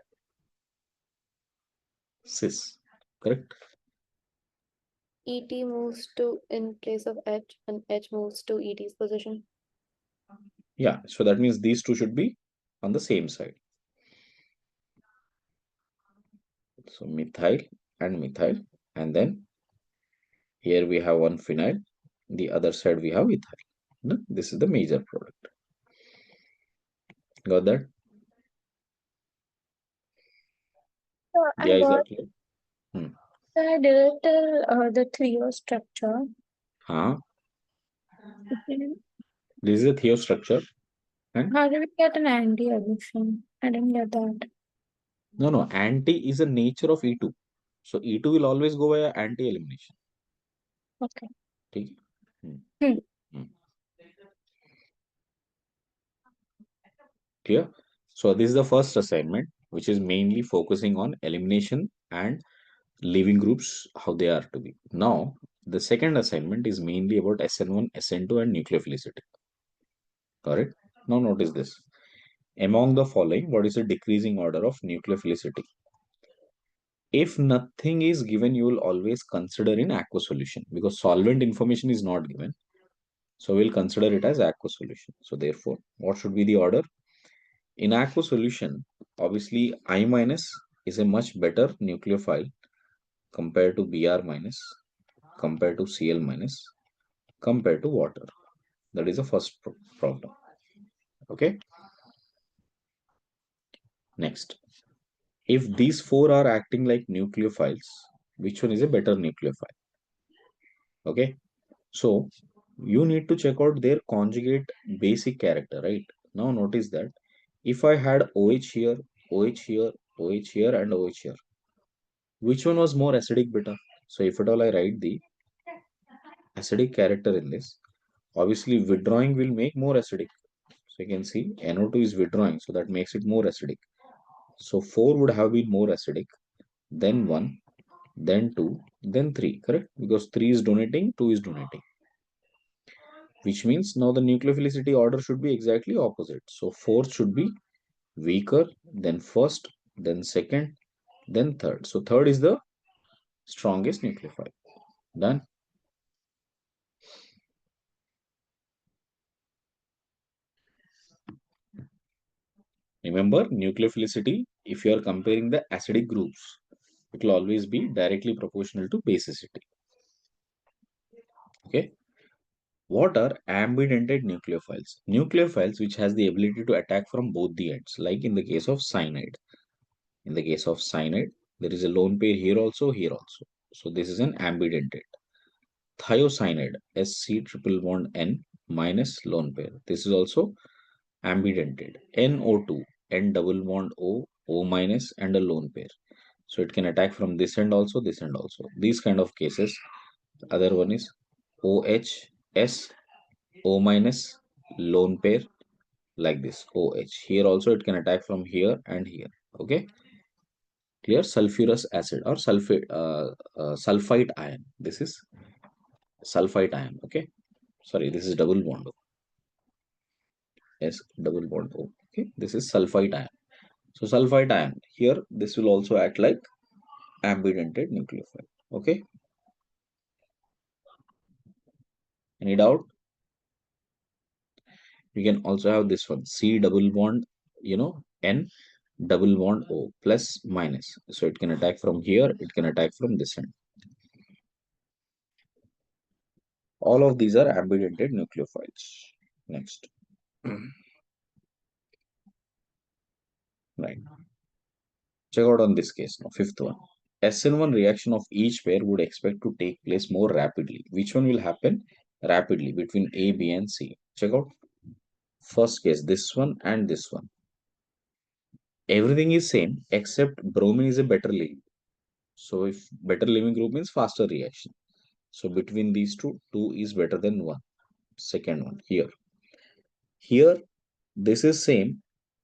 Cis, correct? ET moves to in place of H and H moves to ET's position. Yeah, so that means these two should be on the same side. So methyl and methyl, and then here we have one phenyl, the other side we have ethyl. No? This is the major product. Got that? So I Yeah, is got that clear? I did the trio structure. Huh? Okay. This is a theo structure. And How do we get an anti-addition? I didn't get that. no, anti is a nature of E2. So E2 will always go via anti-elimination. Okay. ठीक है? Hmm. Hmm. Clear? So this is the first assignment, which is mainly focusing on elimination and leaving groups, how they are to be. Now, the second assignment is mainly about SN1, SN2, and nucleophilicity. Correct? Now notice this. Among the following, what is the decreasing order of nucleophilicity? If nothing is given, you will always consider in aqueous solution because solvent information is not given. So we'll consider it as aqueous solution. So therefore, what should be the order? In aqueous solution, obviously I minus is a much better nucleophile compared to Br minus, compared to Cl minus, compared to water. That is the first problem. Okay. Next, if these four are acting like nucleophiles, which one is a better nucleophile? Okay. So you need to check out their conjugate basic character, right? Now notice that if I had OH here, OH here, OH here, and OH here, which one was more acidic beta? So if at all I write the acidic character in this, obviously withdrawing will make more acidic. So you can see NO2 is withdrawing, so that makes it more acidic. So 4 would have been more acidic, then 1, then 2, then 3, correct? Because 3 is donating, 2 is donating. Which means now the nucleophilicity order should be exactly opposite. So fourth should be weaker, then first, then second, then third. So third is the strongest nucleophile. Done. Remember, nucleophilicity, if you are comparing the acidic groups, it will always be directly proportional to basicity. Okay. What are ambidentate nucleophiles? Nucleophiles which has the ability to attack from both the ends, like in the case of cyanide. In the case of cyanide, there is a lone pair here also, here also. So this is an ambidentate. Thiocyanide, Sc triple bond N minus lone pair. This is also ambidentate. NO2, N double bond O, O minus, and a lone pair. So it can attack from this end also, this end also. These kind of cases. The other one is OH, S, O minus, lone pair, like this. OH. Here also it can attack from here and here. Okay. Clear? Sulfurous acid or sulfite ion. This is sulfite ion. Okay. Sorry, this is double bond O. Yes, double bond O. Okay. This is sulfite ion. So sulfite ion here, this will also act like ambidentate nucleophile. Okay. Any doubt? We can also have this one, C double bond, N double bond O plus minus. So it can attack from here, it can attack from this end. All of these are ambidentate nucleophiles. Next. Right. Check out on this case now, fifth one. SN1 reaction of each pair would expect to take place more rapidly. Which one will happen rapidly between A, B, and C? Check out. First case, this one and this one. Everything is same except bromine is a better leaving. So if better leaving group means faster reaction. So between these two, 2 is better than 1. Second one here. Here, this is same.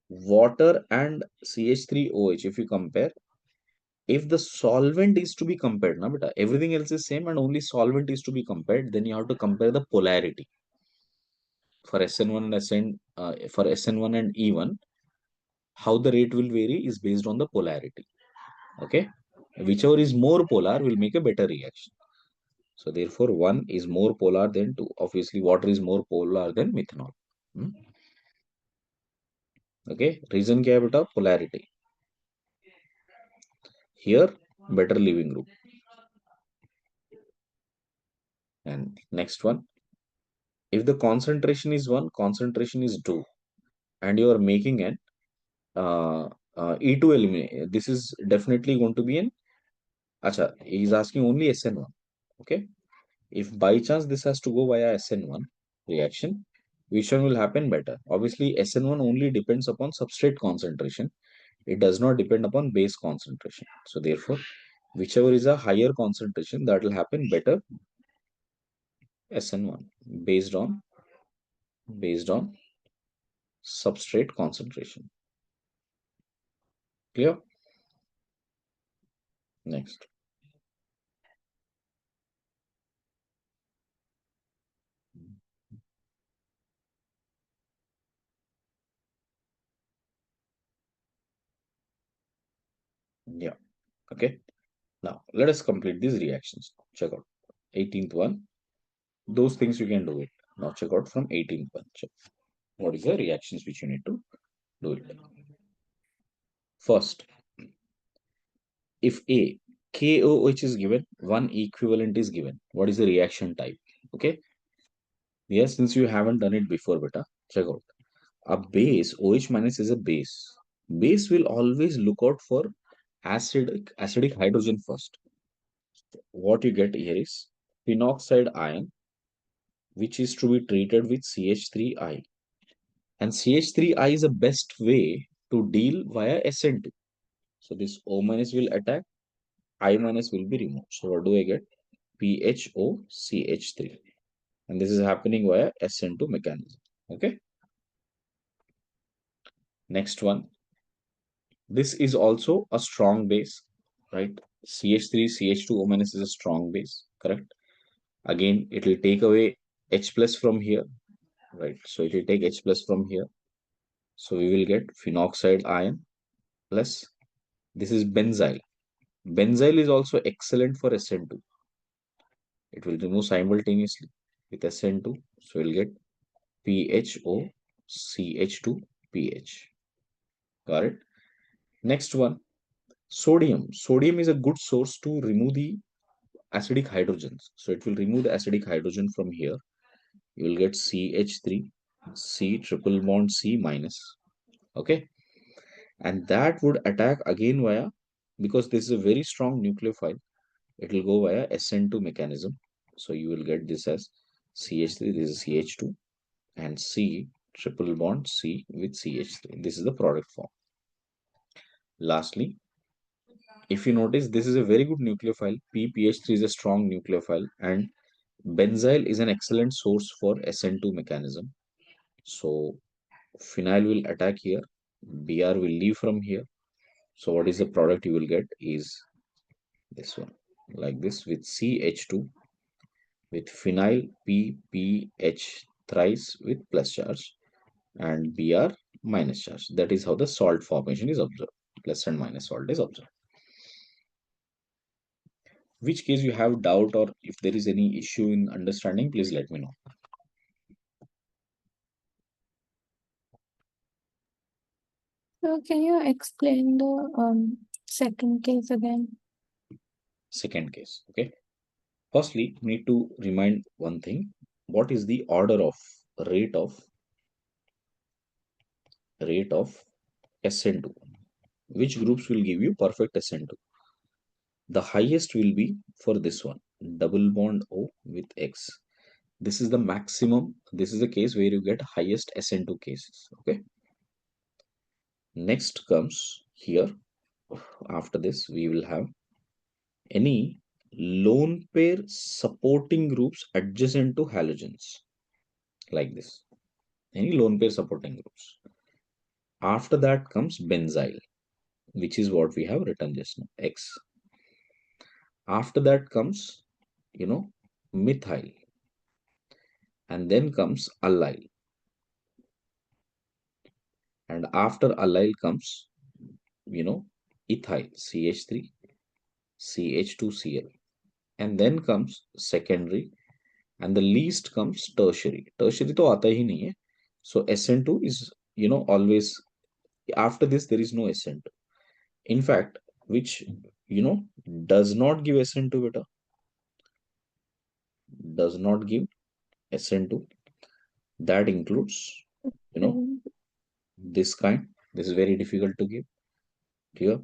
Water and CH3OH, if you compare, if the solvent is to be compared, na beta, everything else is same and only solvent is to be compared, then you have to compare the polarity. For SN1 and for SN1 and E1, how the rate will vary is based on the polarity. Okay, whichever is more polar will make a better reaction. So therefore, 1 is more polar than 2. Obviously, water is more polar than methanol. Okay, reason क्या है बेटा? Polarity. Here, better leaving group. And next one, if the concentration is 1, concentration is 2, and you are making an E2 eliminate, this is definitely going to be an, acha, he is asking only SN1. Okay, if by chance this has to go via SN1 reaction, which one will happen better? Obviously, SN1 only depends upon substrate concentration. It does not depend upon base concentration. So therefore, whichever is a higher concentration, that will happen better SN1 based on substrate concentration. Clear? Next. Yeah. Okay. Now let us complete these reactions. Check out 18th one. Those things you can do it. Now check out from 18th one. Check. What is the reactions which you need to do it? First, if A, KOH is given, one equivalent is given. What is the reaction type? Okay. Yes, since you haven't done it before, beta, check out. A base, OH minus is a base. Base will always look out for acidic hydrogen first. What you get here is phenoxide ion, which is to be treated with CH3I. And CH3I is the best way to deal via SN2. So this O minus will attack, I minus will be removed. So what do I get? PHOCH3. And this is happening via SN2 mechanism. Okay. Next one. This is also a strong base, right? CH3, CH2O minus is a strong base, correct? Again, it will take away H plus from here, right? So it will take H plus from here. So we will get phenoxide ion plus this is benzyl. Benzyl is also excellent for SN2. It will remove simultaneously with SN2. So we'll get PHOCH2PH. Got it? Next one, sodium. Sodium is a good source to remove the acidic hydrogens. So it will remove the acidic hydrogen from here. You will get CH3, C triple bond C minus. Okay. And that would attack again via, because this is a very strong nucleophile, it will go via SN2 mechanism. So you will get this as CH3, this is CH2, and C triple bond C with CH3. This is the product form. Lastly, if you notice, this is a very good nucleophile. PPH3 is a strong nucleophile, and benzyl is an excellent source for SN2 mechanism. So phenyl will attack here, Br will leave from here. So what is the product you will get is this one, like this, with CH2, with phenyl PPH thrice with plus charge and Br minus charge. That is how the salt formation is observed. Plus and minus salt is observed. Which case you have doubt or if there is any issue in understanding, please let me know. So can you explain the second case again? Second case, okay. Firstly, we need to remind one thing. What is the order of rate of SN2? Which groups will give you perfect SN2? The highest will be for this one, double bond O with X. This is the maximum. This is the case where you get highest SN2 cases. Okay. Next comes here. After this, we will have any lone pair supporting groups adjacent to halogens, like this. Any lone pair supporting groups. After that comes benzyl, which is what we have written just now, X. After that comes, methyl. And then comes allyl. And after allyl comes, ethyl, CH3, CH2Cl. And then comes secondary. And the least comes tertiary. Tertiary to aata hi nahi hai. So SN2 is, always, after this, there is no SN2. In fact, which, does not give SN2 beta. Does not give SN2. That includes, this kind. This is very difficult to give. Clear?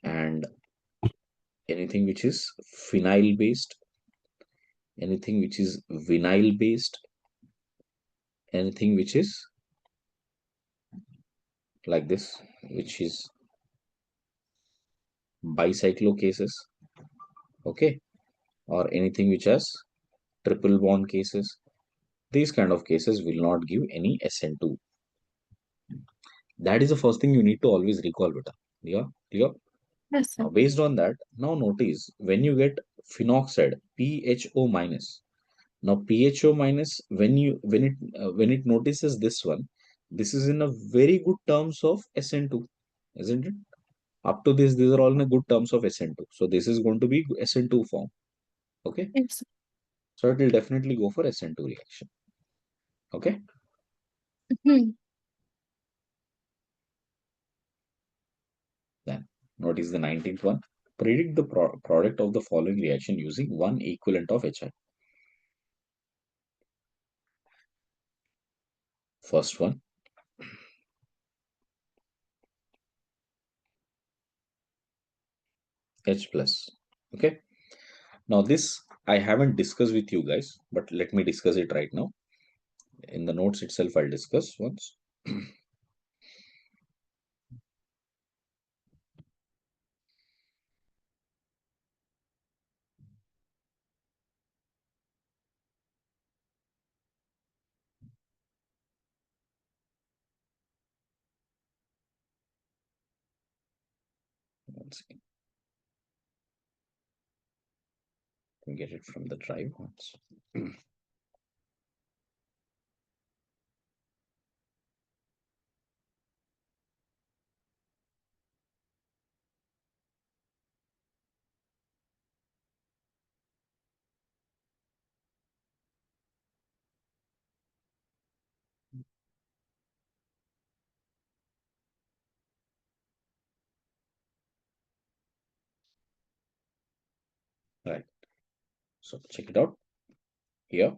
And anything which is phenyl based, anything which is vinyl based, anything which is like this, which is bicyclo cases, okay, or anything which has triple bond cases. These kind of cases will not give any SN2. That is the first thing you need to always recall, beta. Yeah, clear? Yes, sir. Now, based on that, now notice when you get phenoxide, PHO minus. Now PHO minus, when it notices this one, this is in a very good terms of SN2, isn't it? Up to this, these are all in a good terms of SN2. So this is going to be SN2 form. Okay. Yes, sir. So it will definitely go for SN2 reaction. Okay. Hmm. Then what is the 19th one? Predict the product of the following reaction using one equivalent of HI. First one, H plus. Okay. Now this I haven't discussed with you guys, but let me discuss it right now. In the notes itself, I'll discuss once. One second. Let me get it from the drive once. Right. So check it out here.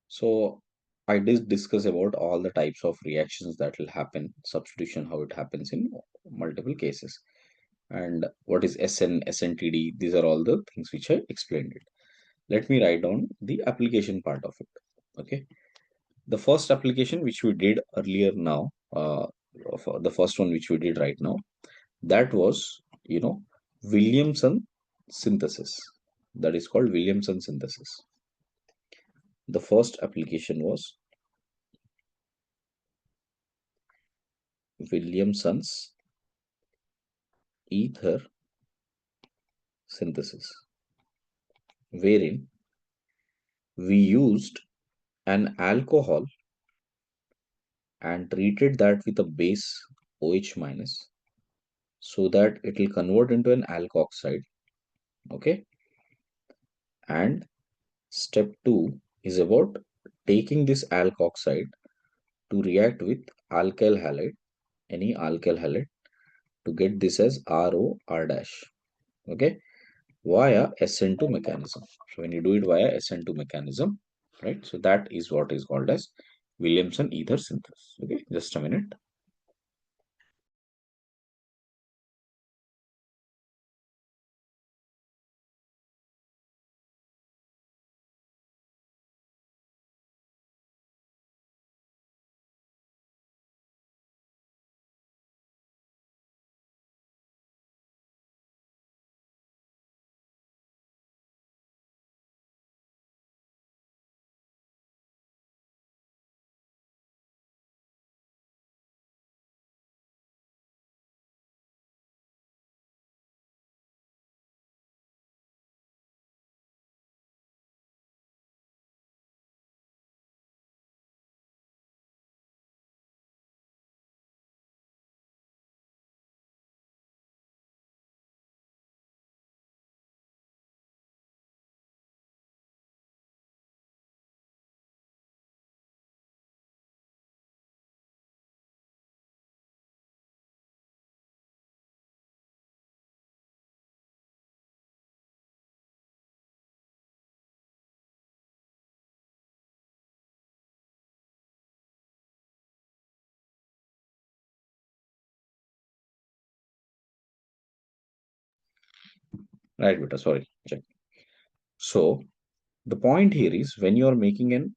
So I did discuss about all the types of reactions that will happen, substitution, how it happens in multiple cases. And what is SN, SNTD, these are all the things which I explained it. Let me write down the application part of it. Okay. The first application which we did earlier now, the first one which we did right now, that was, Williamson synthesis. That is called Williamson synthesis. The first application was Williamson's ether synthesis, wherein we used an alcohol and treated that with a base OH minus so that it will convert into an alkoxide. Okay. And step 2 is about taking this alkoxide to react with alkyl halide, any alkyl halide, to get this as RO R dash. Okay. Via SN2 mechanism. So when you do it via SN2 mechanism, right? So that is what is called as Williamson ether synthesis. Okay, just a minute. Right, beta, sorry. Check. So the point here is when you are making an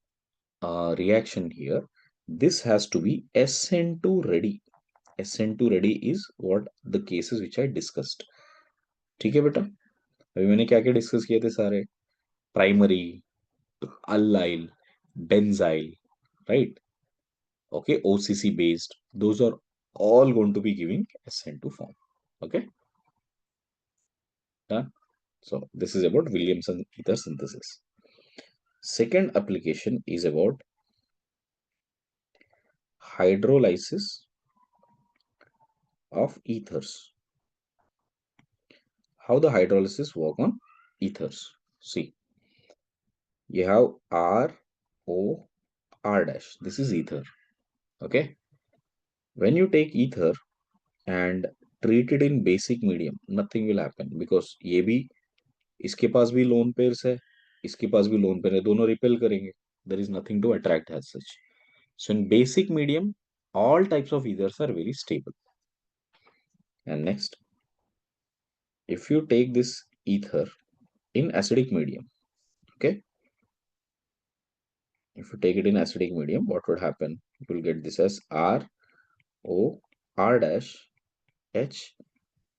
reaction here, this has to be SN2 ready. SN2 ready is what the cases which I discussed. ठीक है बेटा, अभी मैंने क्या क्या discuss किए थे सारे, primary, allyl, benzyl, right? Okay, OCC based, those are all going to be giving SN2 form. Okay, done. So this is about Williamson ether synthesis. Second application is about hydrolysis of ethers. How the hydrolysis work on ethers? See, you have RO R dash. This is ether. Okay. When you take ether and treat it in basic medium, nothing will happen because ये भी इसके पास भी lone pairs है, इसके पास भी lone pair है, दोनों repel करेंगे. There is nothing to attract as such. So in basic medium, all types of ethers are very stable. And next, if you take this ether in acidic medium, okay, if you take it in acidic medium, what would happen? You will get this as R O R dash H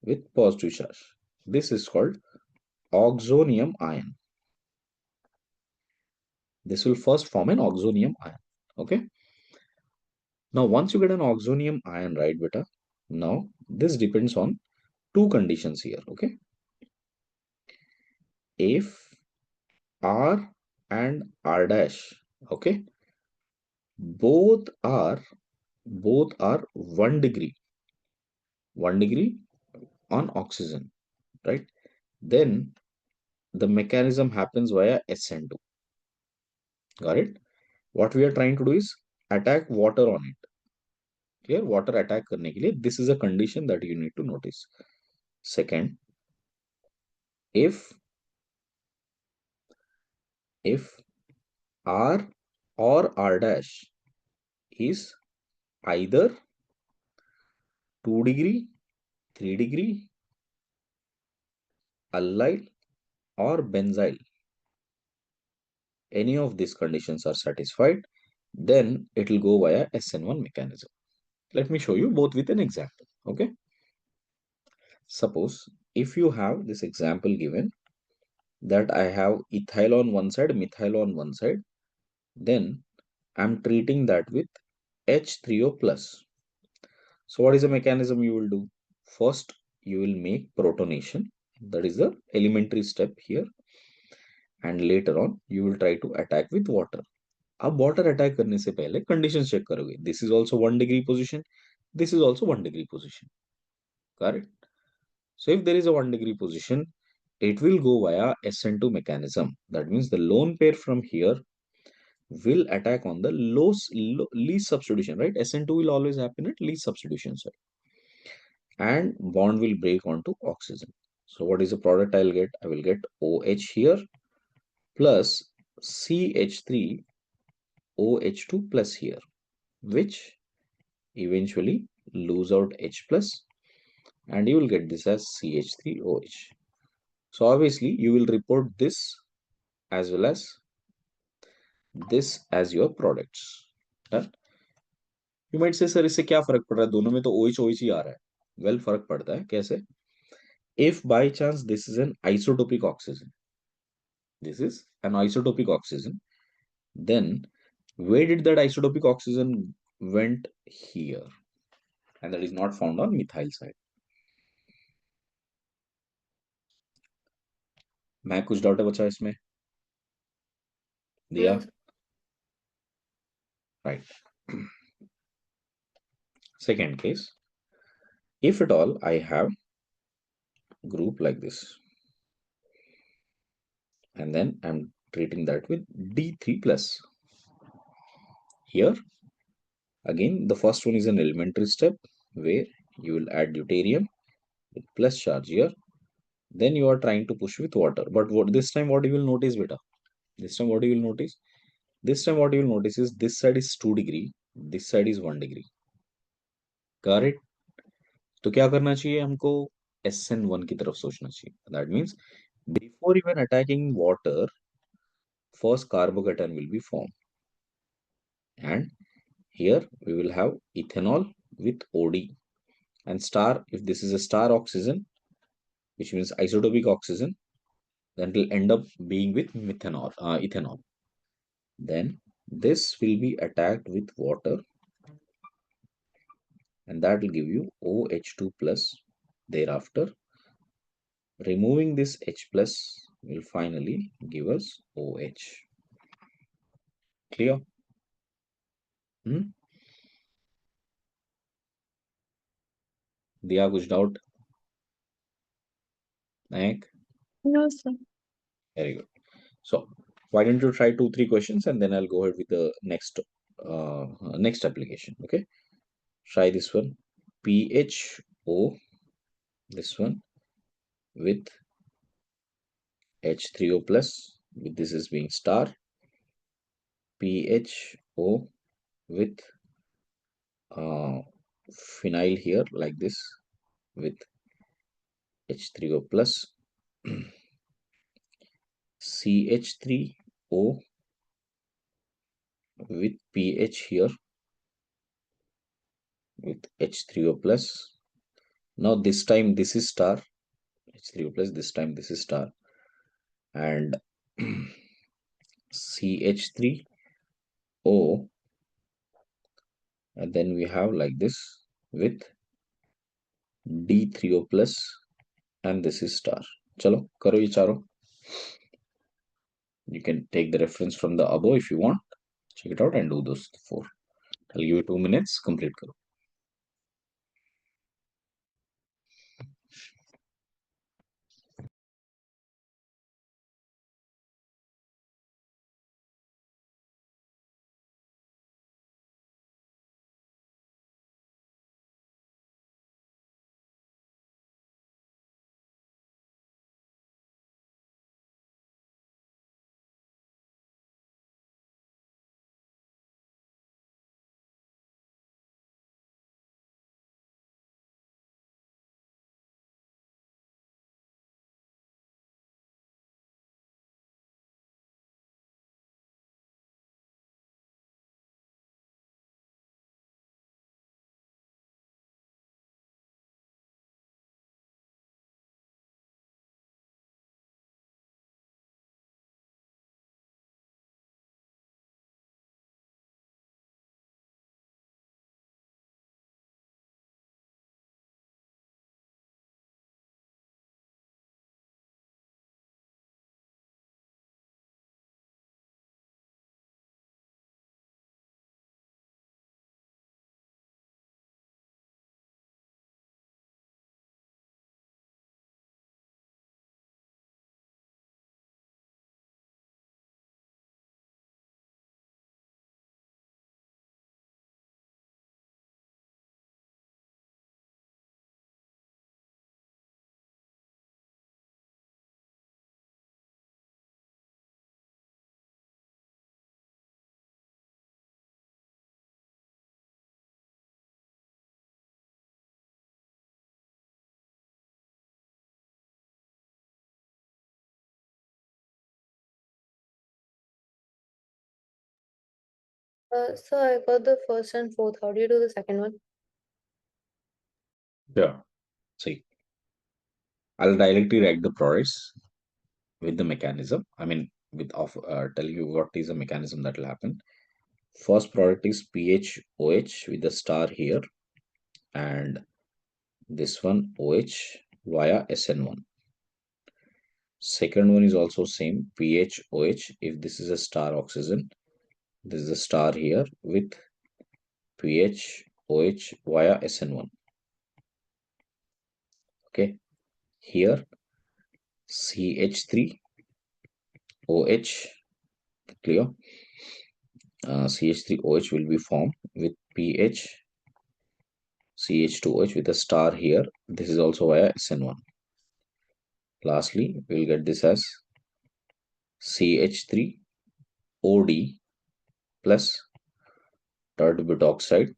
with positive charge. This is called oxonium ion. This will first form an oxonium ion. Okay. Now, once you get an oxonium ion, right, beta? Now, this depends on two conditions here. Okay. If R and R dash, okay, both are 1 degree on oxygen, right? Then the mechanism happens via SN2. Got it? What we are trying to do is attack water on it. Clear? Water attack करने के लिए, this is a condition that you need to notice. Second, if R or R dash is either 2 degree, 3 degree, allyl or benzyl, any of these conditions are satisfied, then it will go via SN1 mechanism. Let me show you both with an example. Okay. Suppose if you have this example given that I have ethyl on one side, methyl on one side, then I'm treating that with H3O plus. So what is the mechanism you will do? First, you will make protonation. That is the elementary step here. And later on, you will try to attack with water. अब water attack करने से पहले conditions check करोगे. This is also 1 degree position. This is also 1 degree position. Correct? So if there is a 1 degree position, it will go via SN2 mechanism. That means the lone pair from here will attack on the least substitution, right? SN2 will always happen at least substitution side. And bond will break onto oxygen. So what is the product I'll get? I will get OH here plus CH3 OH2 plus here, which eventually lose out H plus, and you will get this as CH3OH. So obviously you will report this as well as this as your products. Done? You might say, sir, इससे क्या फर्क पड़ रहा है? दोनों में तो OH OH ही आ रहा है. Well, फर्क पड़ता है. कैसे? If by chance this is an isotopic oxygen, then where did that isotopic oxygen went? Here, and that is not found on methyl side. मैं कुछ डाउट है बचा इसमें? दिया? No. Right. Second case, if at all I have group like this, and then I'm treating that with D3 plus. Here, again, the first one is an elementary step where you will add deuterium with plus charge here. Then you are trying to push with water. But this time what you will notice, beta? This time what you will notice? This time what you will notice is this side is 2 degree, this side is 1 degree. Got it? तो क्या करना चाहिए हमको? SN1 की तरफ सोचना चाहिए. That means before even attacking water, first carbocation will be formed. And here we will have ethanol with OD. And star, if this is a star oxygen, which means isotopic oxygen, then it will end up being with ethanol. Then this will be attacked with water, and that will give you OH2 plus. Thereafter, removing this H plus will finally give us OH. Clear? दिया कुछ doubt? Nayak? No, sir. Very good. So Why don't you try 2-3 questions and then I'll go ahead with the next application. Okay, try this one. PHO, this one with H3O plus, with this is being star. PHO with phenyl here like this with H3O plus. CH3O with pH here with H3O plus. Now this time this is star, H3O plus, this time this is star, and CH3O, and then we have like this with D3O plus, and this is star. Chalo, karo ye charo. You can take the reference from the above if you want. Check it out and do those 4. I'll give you 2 minutes, complete karo. So I got the first and fourth. How do you do the second one? Yeah. See, I'll directly write the products with the mechanism. I mean, with telling you what is the mechanism that will happen. First product is PHOH with the star here, and this one OH via SN1. Second one is also same, PHOH. If this is a star oxygen, this is a star here with PHOH via SN1. Okay, here CH3OH, clear? CH3OH will be formed with pH CH2OH with a star here. This is also via SN1. Lastly, we'll get this as CH3OD plus tert butoxide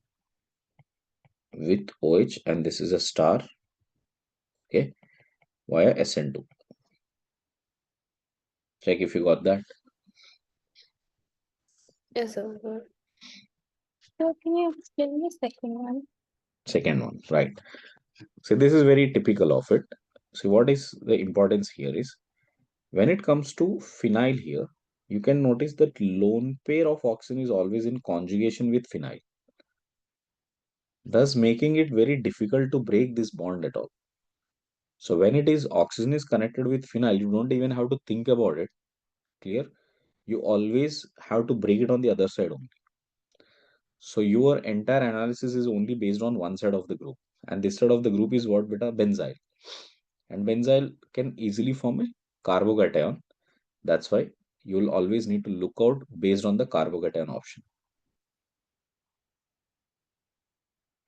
with OH, and this is a star, okay, via SN2. Check if you got that. Yes, sir. So can you explain the second one? Second one, right. So this is very typical of it. See, what is the importance here is when it comes to phenyl here, you can notice that lone pair of oxygen is always in conjugation with phenyl, thus making it very difficult to break this bond at all. So when it is oxygen is connected with phenyl, you don't even have to think about it. Clear? You always have to break it on the other side only. So your entire analysis is only based on one side of the group. And this side of the group is what, beta? Benzyl. And benzyl can easily form a carbocation. That's why you'll always need to look out based on the carbocation option.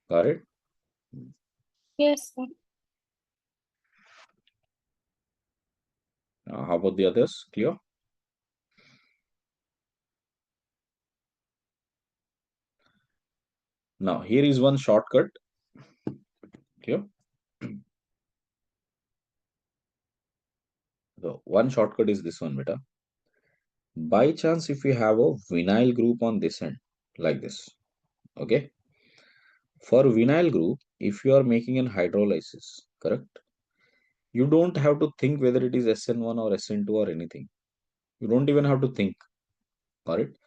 Got it? Yes, sir. How about the others? Clear? Now, here is one shortcut. Clear? So, one shortcut is this one, beta. By chance, if you have a vinyl group on this end, like this, okay? For vinyl group, if you are making an hydrolysis, correct? You don't have to think whether it is SN1 or SN2 or anything. You don't even have to think, got it?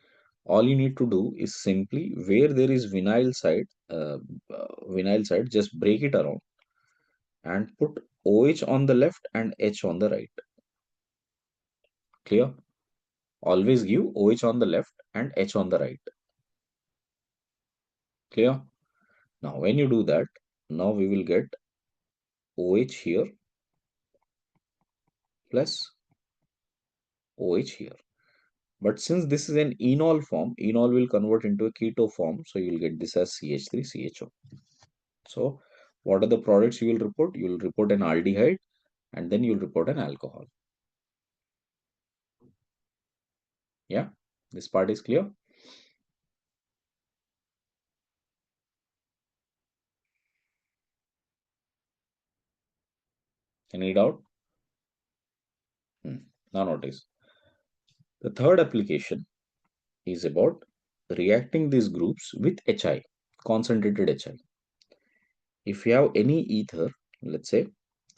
All you need to do is simply where there is vinyl side, just break it around and put OH on the left and H on the right. Clear? Always give OH on the left and H on the right. Clear? Now, when you do that, now we will get OH here plus OH here. But since this is an enol form, enol will convert into a keto form. So you'll get this as CH3CHO. So what are the products you will report? You will report an aldehyde and then you'll report an alcohol. Yeah, this part is clear. Any doubt? Now notice. The third application is about reacting these groups with HI, concentrated HI. If you have any ether, let's say,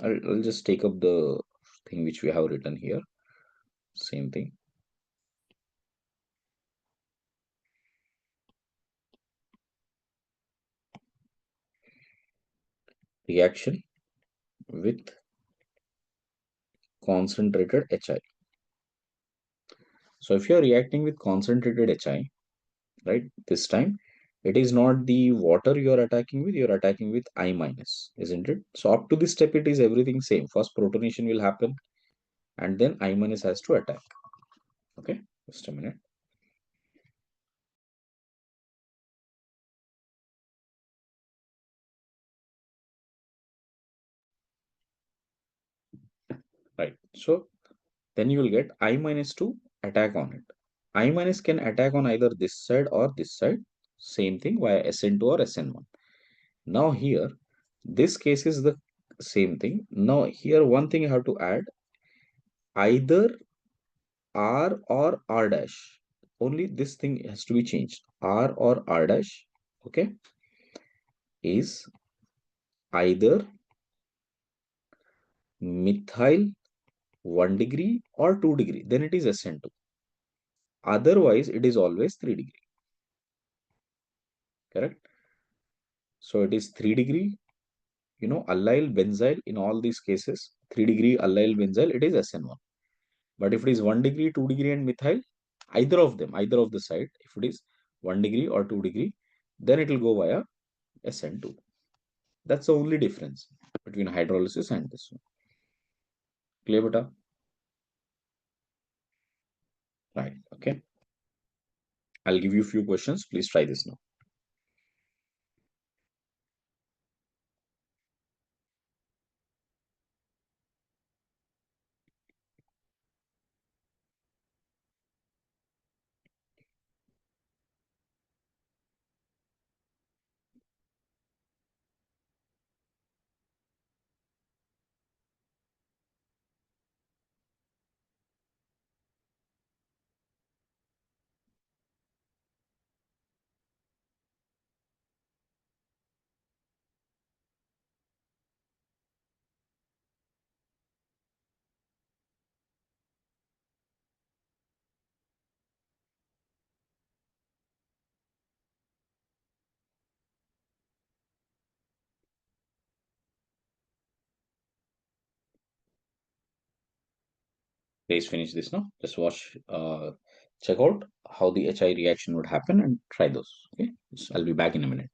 I'll just take up the thing which we have written here. Same thing. Reaction with concentrated HI. So if you are reacting with concentrated HI, right, this time it is not the water you are attacking with, you are attacking with I minus, isn't it? So up to this step, it is everything same. First protonation will happen and then I minus has to attack. Okay, just a minute. Right, so then you will get I minus to attack on it. I minus can attack on either this side or this side. Same thing via SN2 or SN1. Now here, this case is the same thing. Now here, one thing I have to add, either R or R dash. Only this thing has to be changed. R or R dash, okay, is either methyl 1 degree or 2 degree. Then it is SN2. Otherwise, it is always 3 degree. Correct? So it is 3 degree, allyl benzyl in all these cases, 3 degree allyl benzyl, it is SN1. But if it is 1 degree, 2 degree and methyl, either of them, either of the side, if it is 1 degree or 2 degree, then it will go via SN2. That's the only difference between hydrolysis and this one. Clear, beta? Right, okay. I'll give you a few questions. Please try this now. Please finish this now. Just watch, check out how the HI reaction would happen and try those. Okay, so I'll be back in a minute.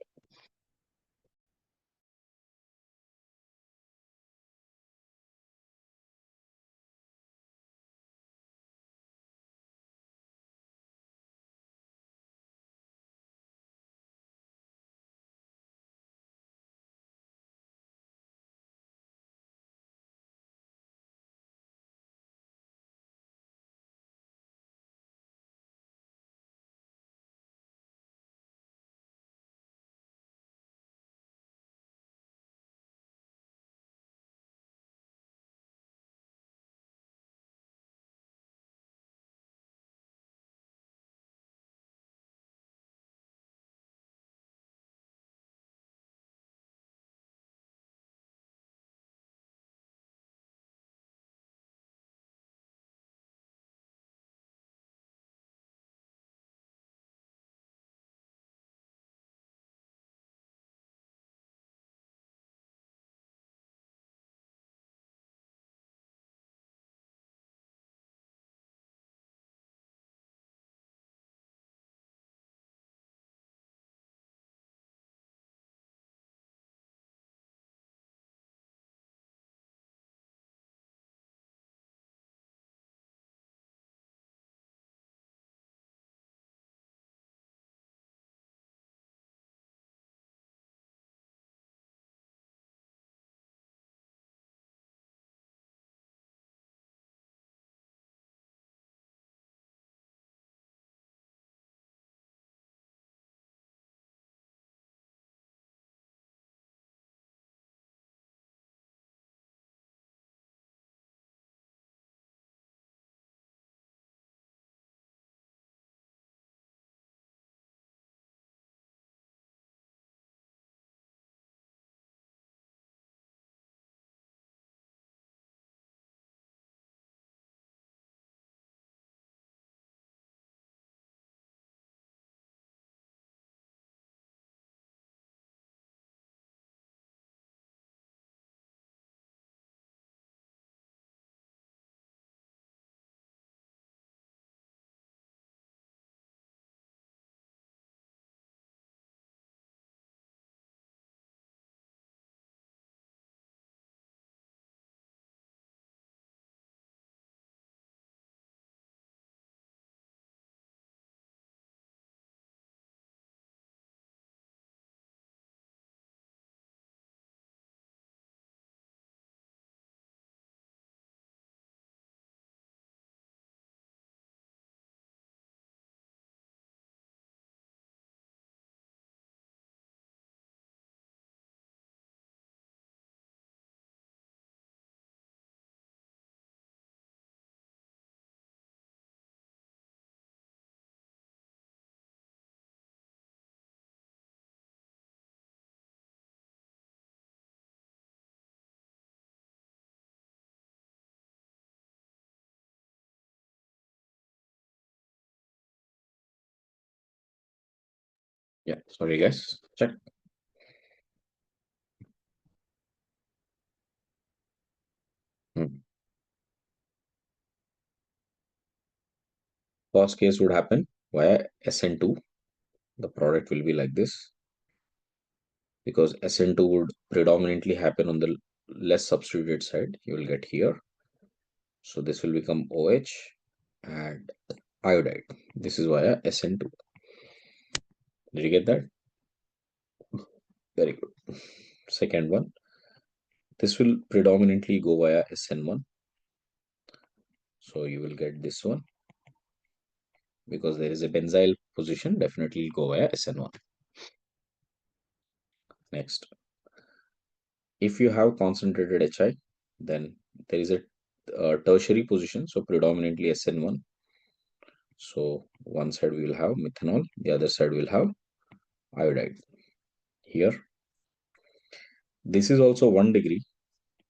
Yeah, sorry guys, check. First case would happen via SN2. The product will be like this because SN2 would predominantly happen on the less substituted side. You will get here. So this will become OH and iodide. This is via SN2. Did you get that? Very good. Second one, this will predominantly go via SN1. So you will get this one because there is a benzyl position, definitely go via SN1. Next, if you have concentrated HI, then there is a tertiary position, so predominantly SN1. So one side we will have methanol, the other side will have iodide. Here, this is also 1 degree.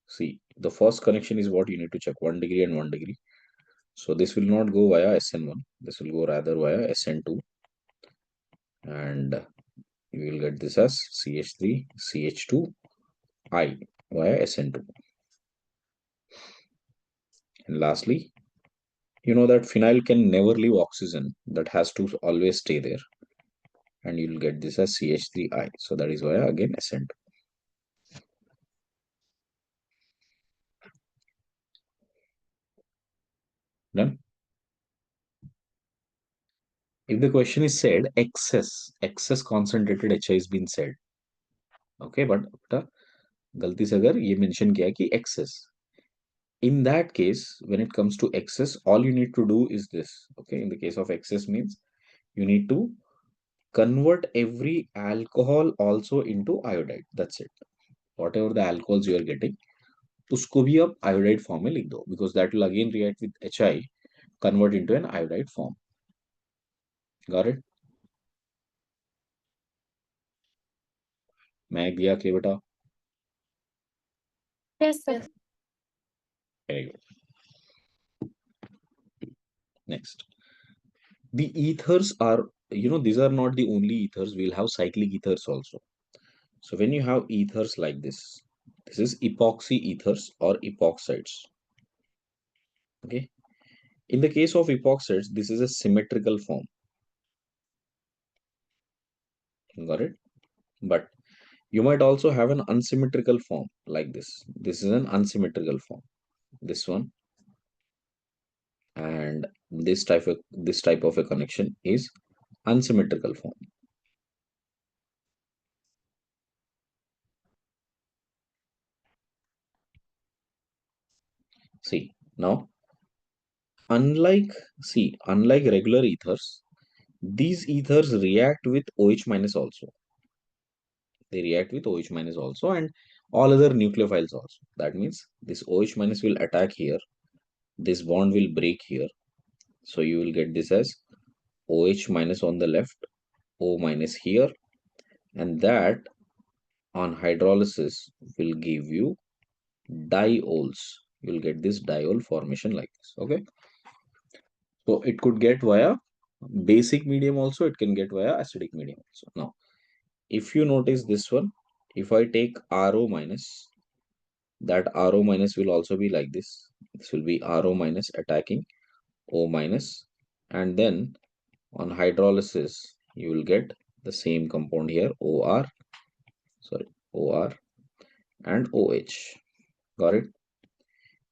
See, the first connection is what you need to check, 1 degree and 1 degree. So this will not go via SN1, this will go rather via SN2. And you will get this as CH3, CH2, I via SN2. And lastly, you know that phenyl can never leave oxygen, that has to always stay there. And you will get this as CH3I. So that is via again SN2. Done? If the question is said excess concentrated HI is been said. Okay, but गलती से अगर ये mention किया कि excess. In that case, when it comes to excess, all you need to do is this. Okay, in the case of excess means you need to convert every alcohol also into iodide. That's it. Whatever the alcohols you are getting, उसको भी आप iodide form में लिख दो, because that will again react with HI, convert into an iodide form. Got it? मैं दिया कि बेटा? Yes, sir. Very good. Next, the ethers are, these are not the only ethers. We'll have cyclic ethers also. So when you have ethers like this is epoxy ethers or epoxides. Okay. In the case of epoxides, this is a symmetrical form. Got it? But you might also have an unsymmetrical form like this. This is an unsymmetrical form. This one and this type of a connection is unsymmetrical form. See, now unlike regular ethers, these ethers react with OH minus also. They react with OH minus also and all other nucleophiles also. That means this OH minus will attack here. This bond will break here. So you will get this as OH minus on the left, O minus here, and that on hydrolysis will give you diols. You will get this diol formation like this. Okay. So it could get via basic medium also, it can get via acidic medium also. Now, if you notice this one, if I take RO minus, that RO minus will also be like this. This will be RO minus attacking O minus, and then on hydrolysis, you will get the same compound here, OR and OH. Got it?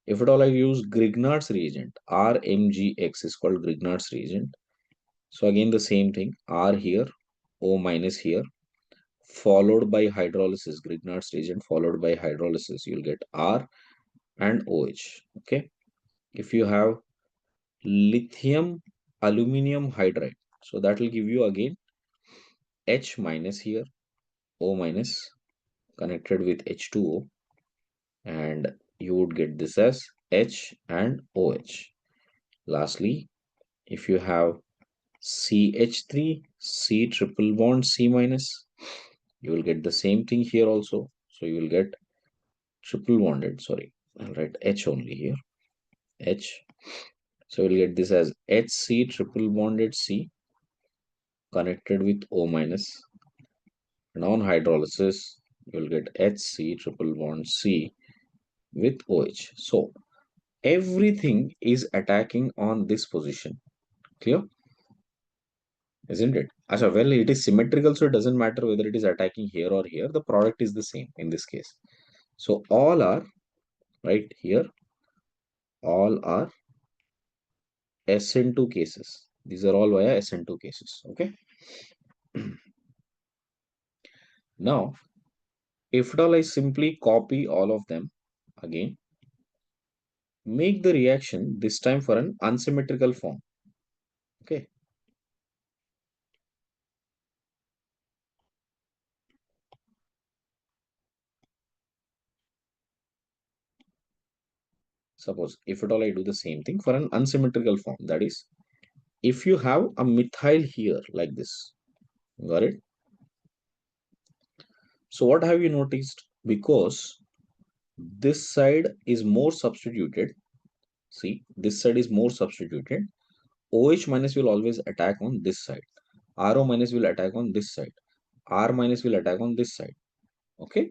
If at all I use Grignard's reagent, RMGX is called Grignard's reagent. So again the same thing, R here, O minus here, followed by hydrolysis, Grignard's reagent followed by hydrolysis, you'll get R and OH. Okay. If you have lithium aluminum hydride, so that will give you again H minus here, O minus connected with H2O, and you would get this as H and OH. Lastly, if you have CH3, C triple bond C minus, you will get the same thing here also. So you will get triple bonded, sorry, I'll write H only here, H. So we'll get this as HC triple bonded C connected with O minus, and on hydrolysis you will get HC triple bond C with OH. So everything is attacking on this position. Clear? Isn't it? Asha, well, it is symmetrical, so it doesn't matter whether it is attacking here or here. The product is the same in this case. So all are right here. All are SN2 cases. These are all via SN2 cases. Okay. Now, if at all I simply copy all of them again, make the reaction this time for an unsymmetrical form. Okay. Suppose if at all I do the same thing for an unsymmetrical form, that is, if you have a methyl here like this, got it? So what have you noticed? Because this side is more substituted, see, this side is more substituted, OH minus will always attack on this side, RO minus will attack on this side, R minus will attack on this side. Okay,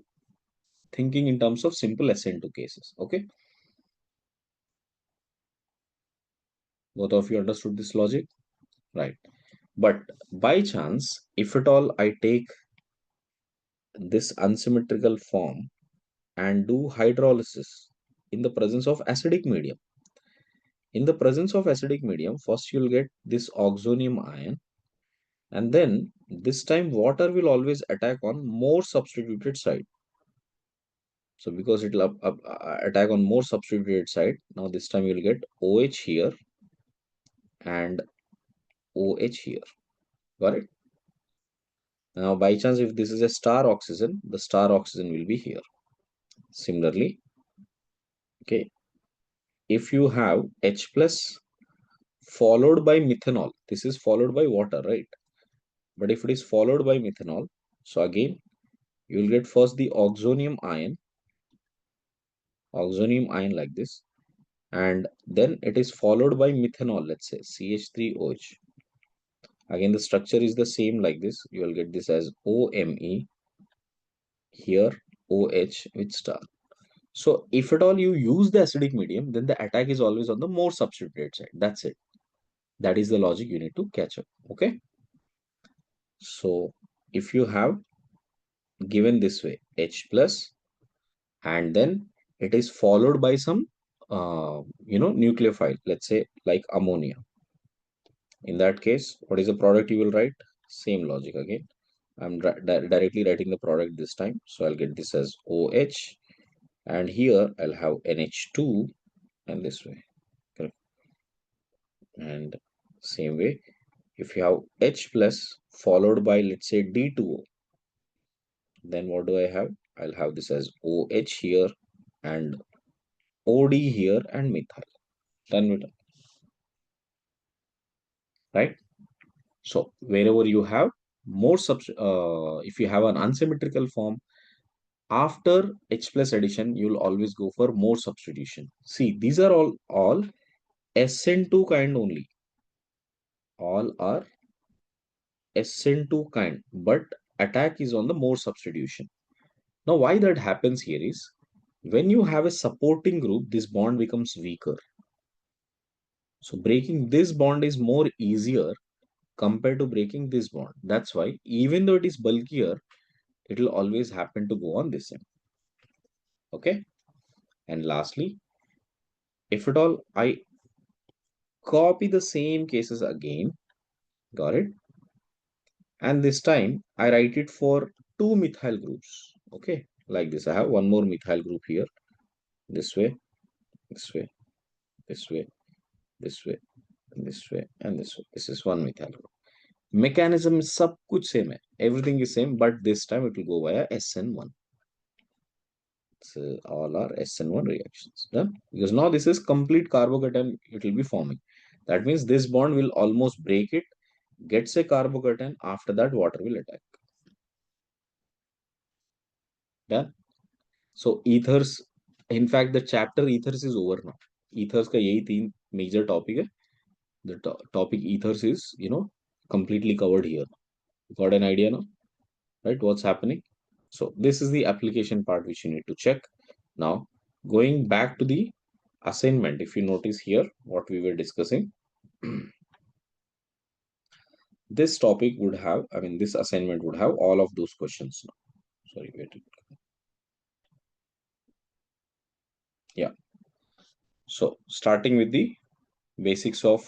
thinking in terms of simple SN2 cases. Okay, both of you understood this logic, right? But by chance, if at all I take this unsymmetrical form and do hydrolysis in the presence of acidic medium, in the presence of acidic medium, first you'll get this oxonium ion, and then this time water will always attack on more substituted side. So because it will attack on more substituted side, now this time you'll get OH here and OH here. Got it? Now by chance, if this is a star oxygen, the star oxygen will be here. Similarly, okay, if you have H plus followed by methanol, this is followed by water, right? But if it is followed by methanol, so again you will get first the oxonium ion like this, and then it is followed by methanol, let's say CH3OH. Again the structure is the same like this. You will get this as OMe, here OH with star. So if at all you use the acidic medium, then the attack is always on the more substituted side. That's it. That is the logic you need to catch up. Okay. So if you have given this way H plus, and then it is followed by some nucleophile, let's say like ammonia. In that case, what is the product you will write? Same logic again. I'm directly writing the product this time. So I'll get this as OH, and here I'll have NH2 and this way. Correct. And same way, if you have H plus followed by, let's say, D2O, then what do I have? I'll have this as OH here and OD here and methyl. Done with it. Right? So wherever you have more if you have an unsymmetrical form, after H plus addition, you'll always go for more substitution. See, these are all SN2 kind only. All are SN2 kind, but attack is on the more substitution. Now, why that happens here is, when you have a supporting group, this bond becomes weaker. So breaking this bond is more easier compared to breaking this bond. That's why even though it is bulkier, it will always happen to go on this end. Okay. And lastly, if at all I copy the same cases again, got it? And this time I write it for two methyl groups. Okay. Like this, I have one more methyl group here. This way, this way, this way, this way, and this way, and this way. This is one methyl group. Mechanism is sab kuch same hai. Everything is same, but this time it will go via SN1. So all are SN1 reactions. Done? Because now this is complete carbocation it will be forming. That means this bond will almost break it, gets a carbocation, after that water will attack. Done? So ethers, in fact the chapter ethers is over now. Ethers का यही तीन major topic है. The topic ethers is completely covered here. Got an idea now? right? What's happening? So this is the application part which you need to check. Now, going back to the assignment, if you notice here what we were discussing, this topic would have, I mean, this assignment would have all of those questions now. Sorry, wait. Yeah. So starting with the basics of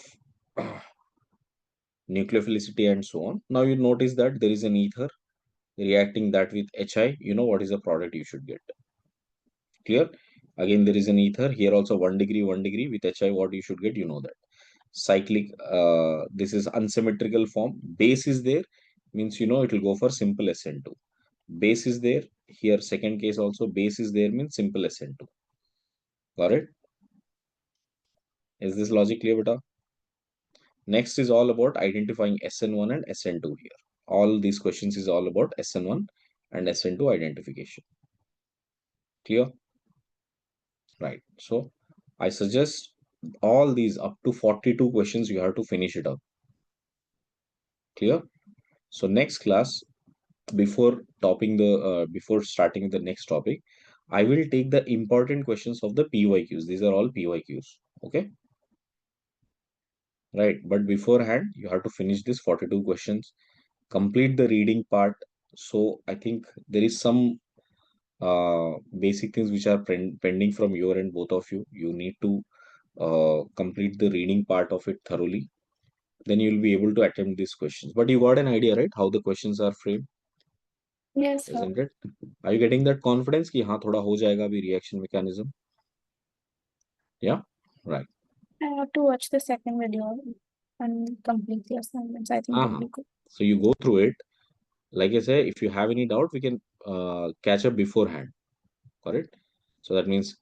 nucleophilicity and so on. Now you notice that there is an ether reacting that with HI. You know what is the product you should get. Clear? Again, there is an ether here also 1 degree, 1 degree with HI. What you should get, you know that. Cyclic, this is unsymmetrical form. Base is there, means you know it will go for simple SN2. Base is there. Here, second case also, base is there, means simple SN2. Got it? Is this logic clear, beta? Next is all about identifying SN1 and SN2 here. All these questions is all about SN1 and SN2 identification. Clear? Right. So I suggest all these up to 42 questions you have to finish it up. Clear? So next class, before before starting the next topic, I will take the important questions of the PYQs. These are all PYQs. Okay. Right. But beforehand, you have to finish this 42 questions, complete the reading part. So I think there is some basic things which are pending from your end, both of you. You need to complete the reading part of it thoroughly. Then you'll be able to attempt these questions. But you got an idea, right? How the questions are framed, Yes, sir. isn't it? Are you getting that confidence कि हाँ थोड़ा हो जाएगा अभी reaction mechanism? Yeah, right. I have to watch the second video and complete the assignments. I think it'll Uh-huh. be good. So you go through it. Like I say, if you have any doubt, we can catch up beforehand. Correct? So that means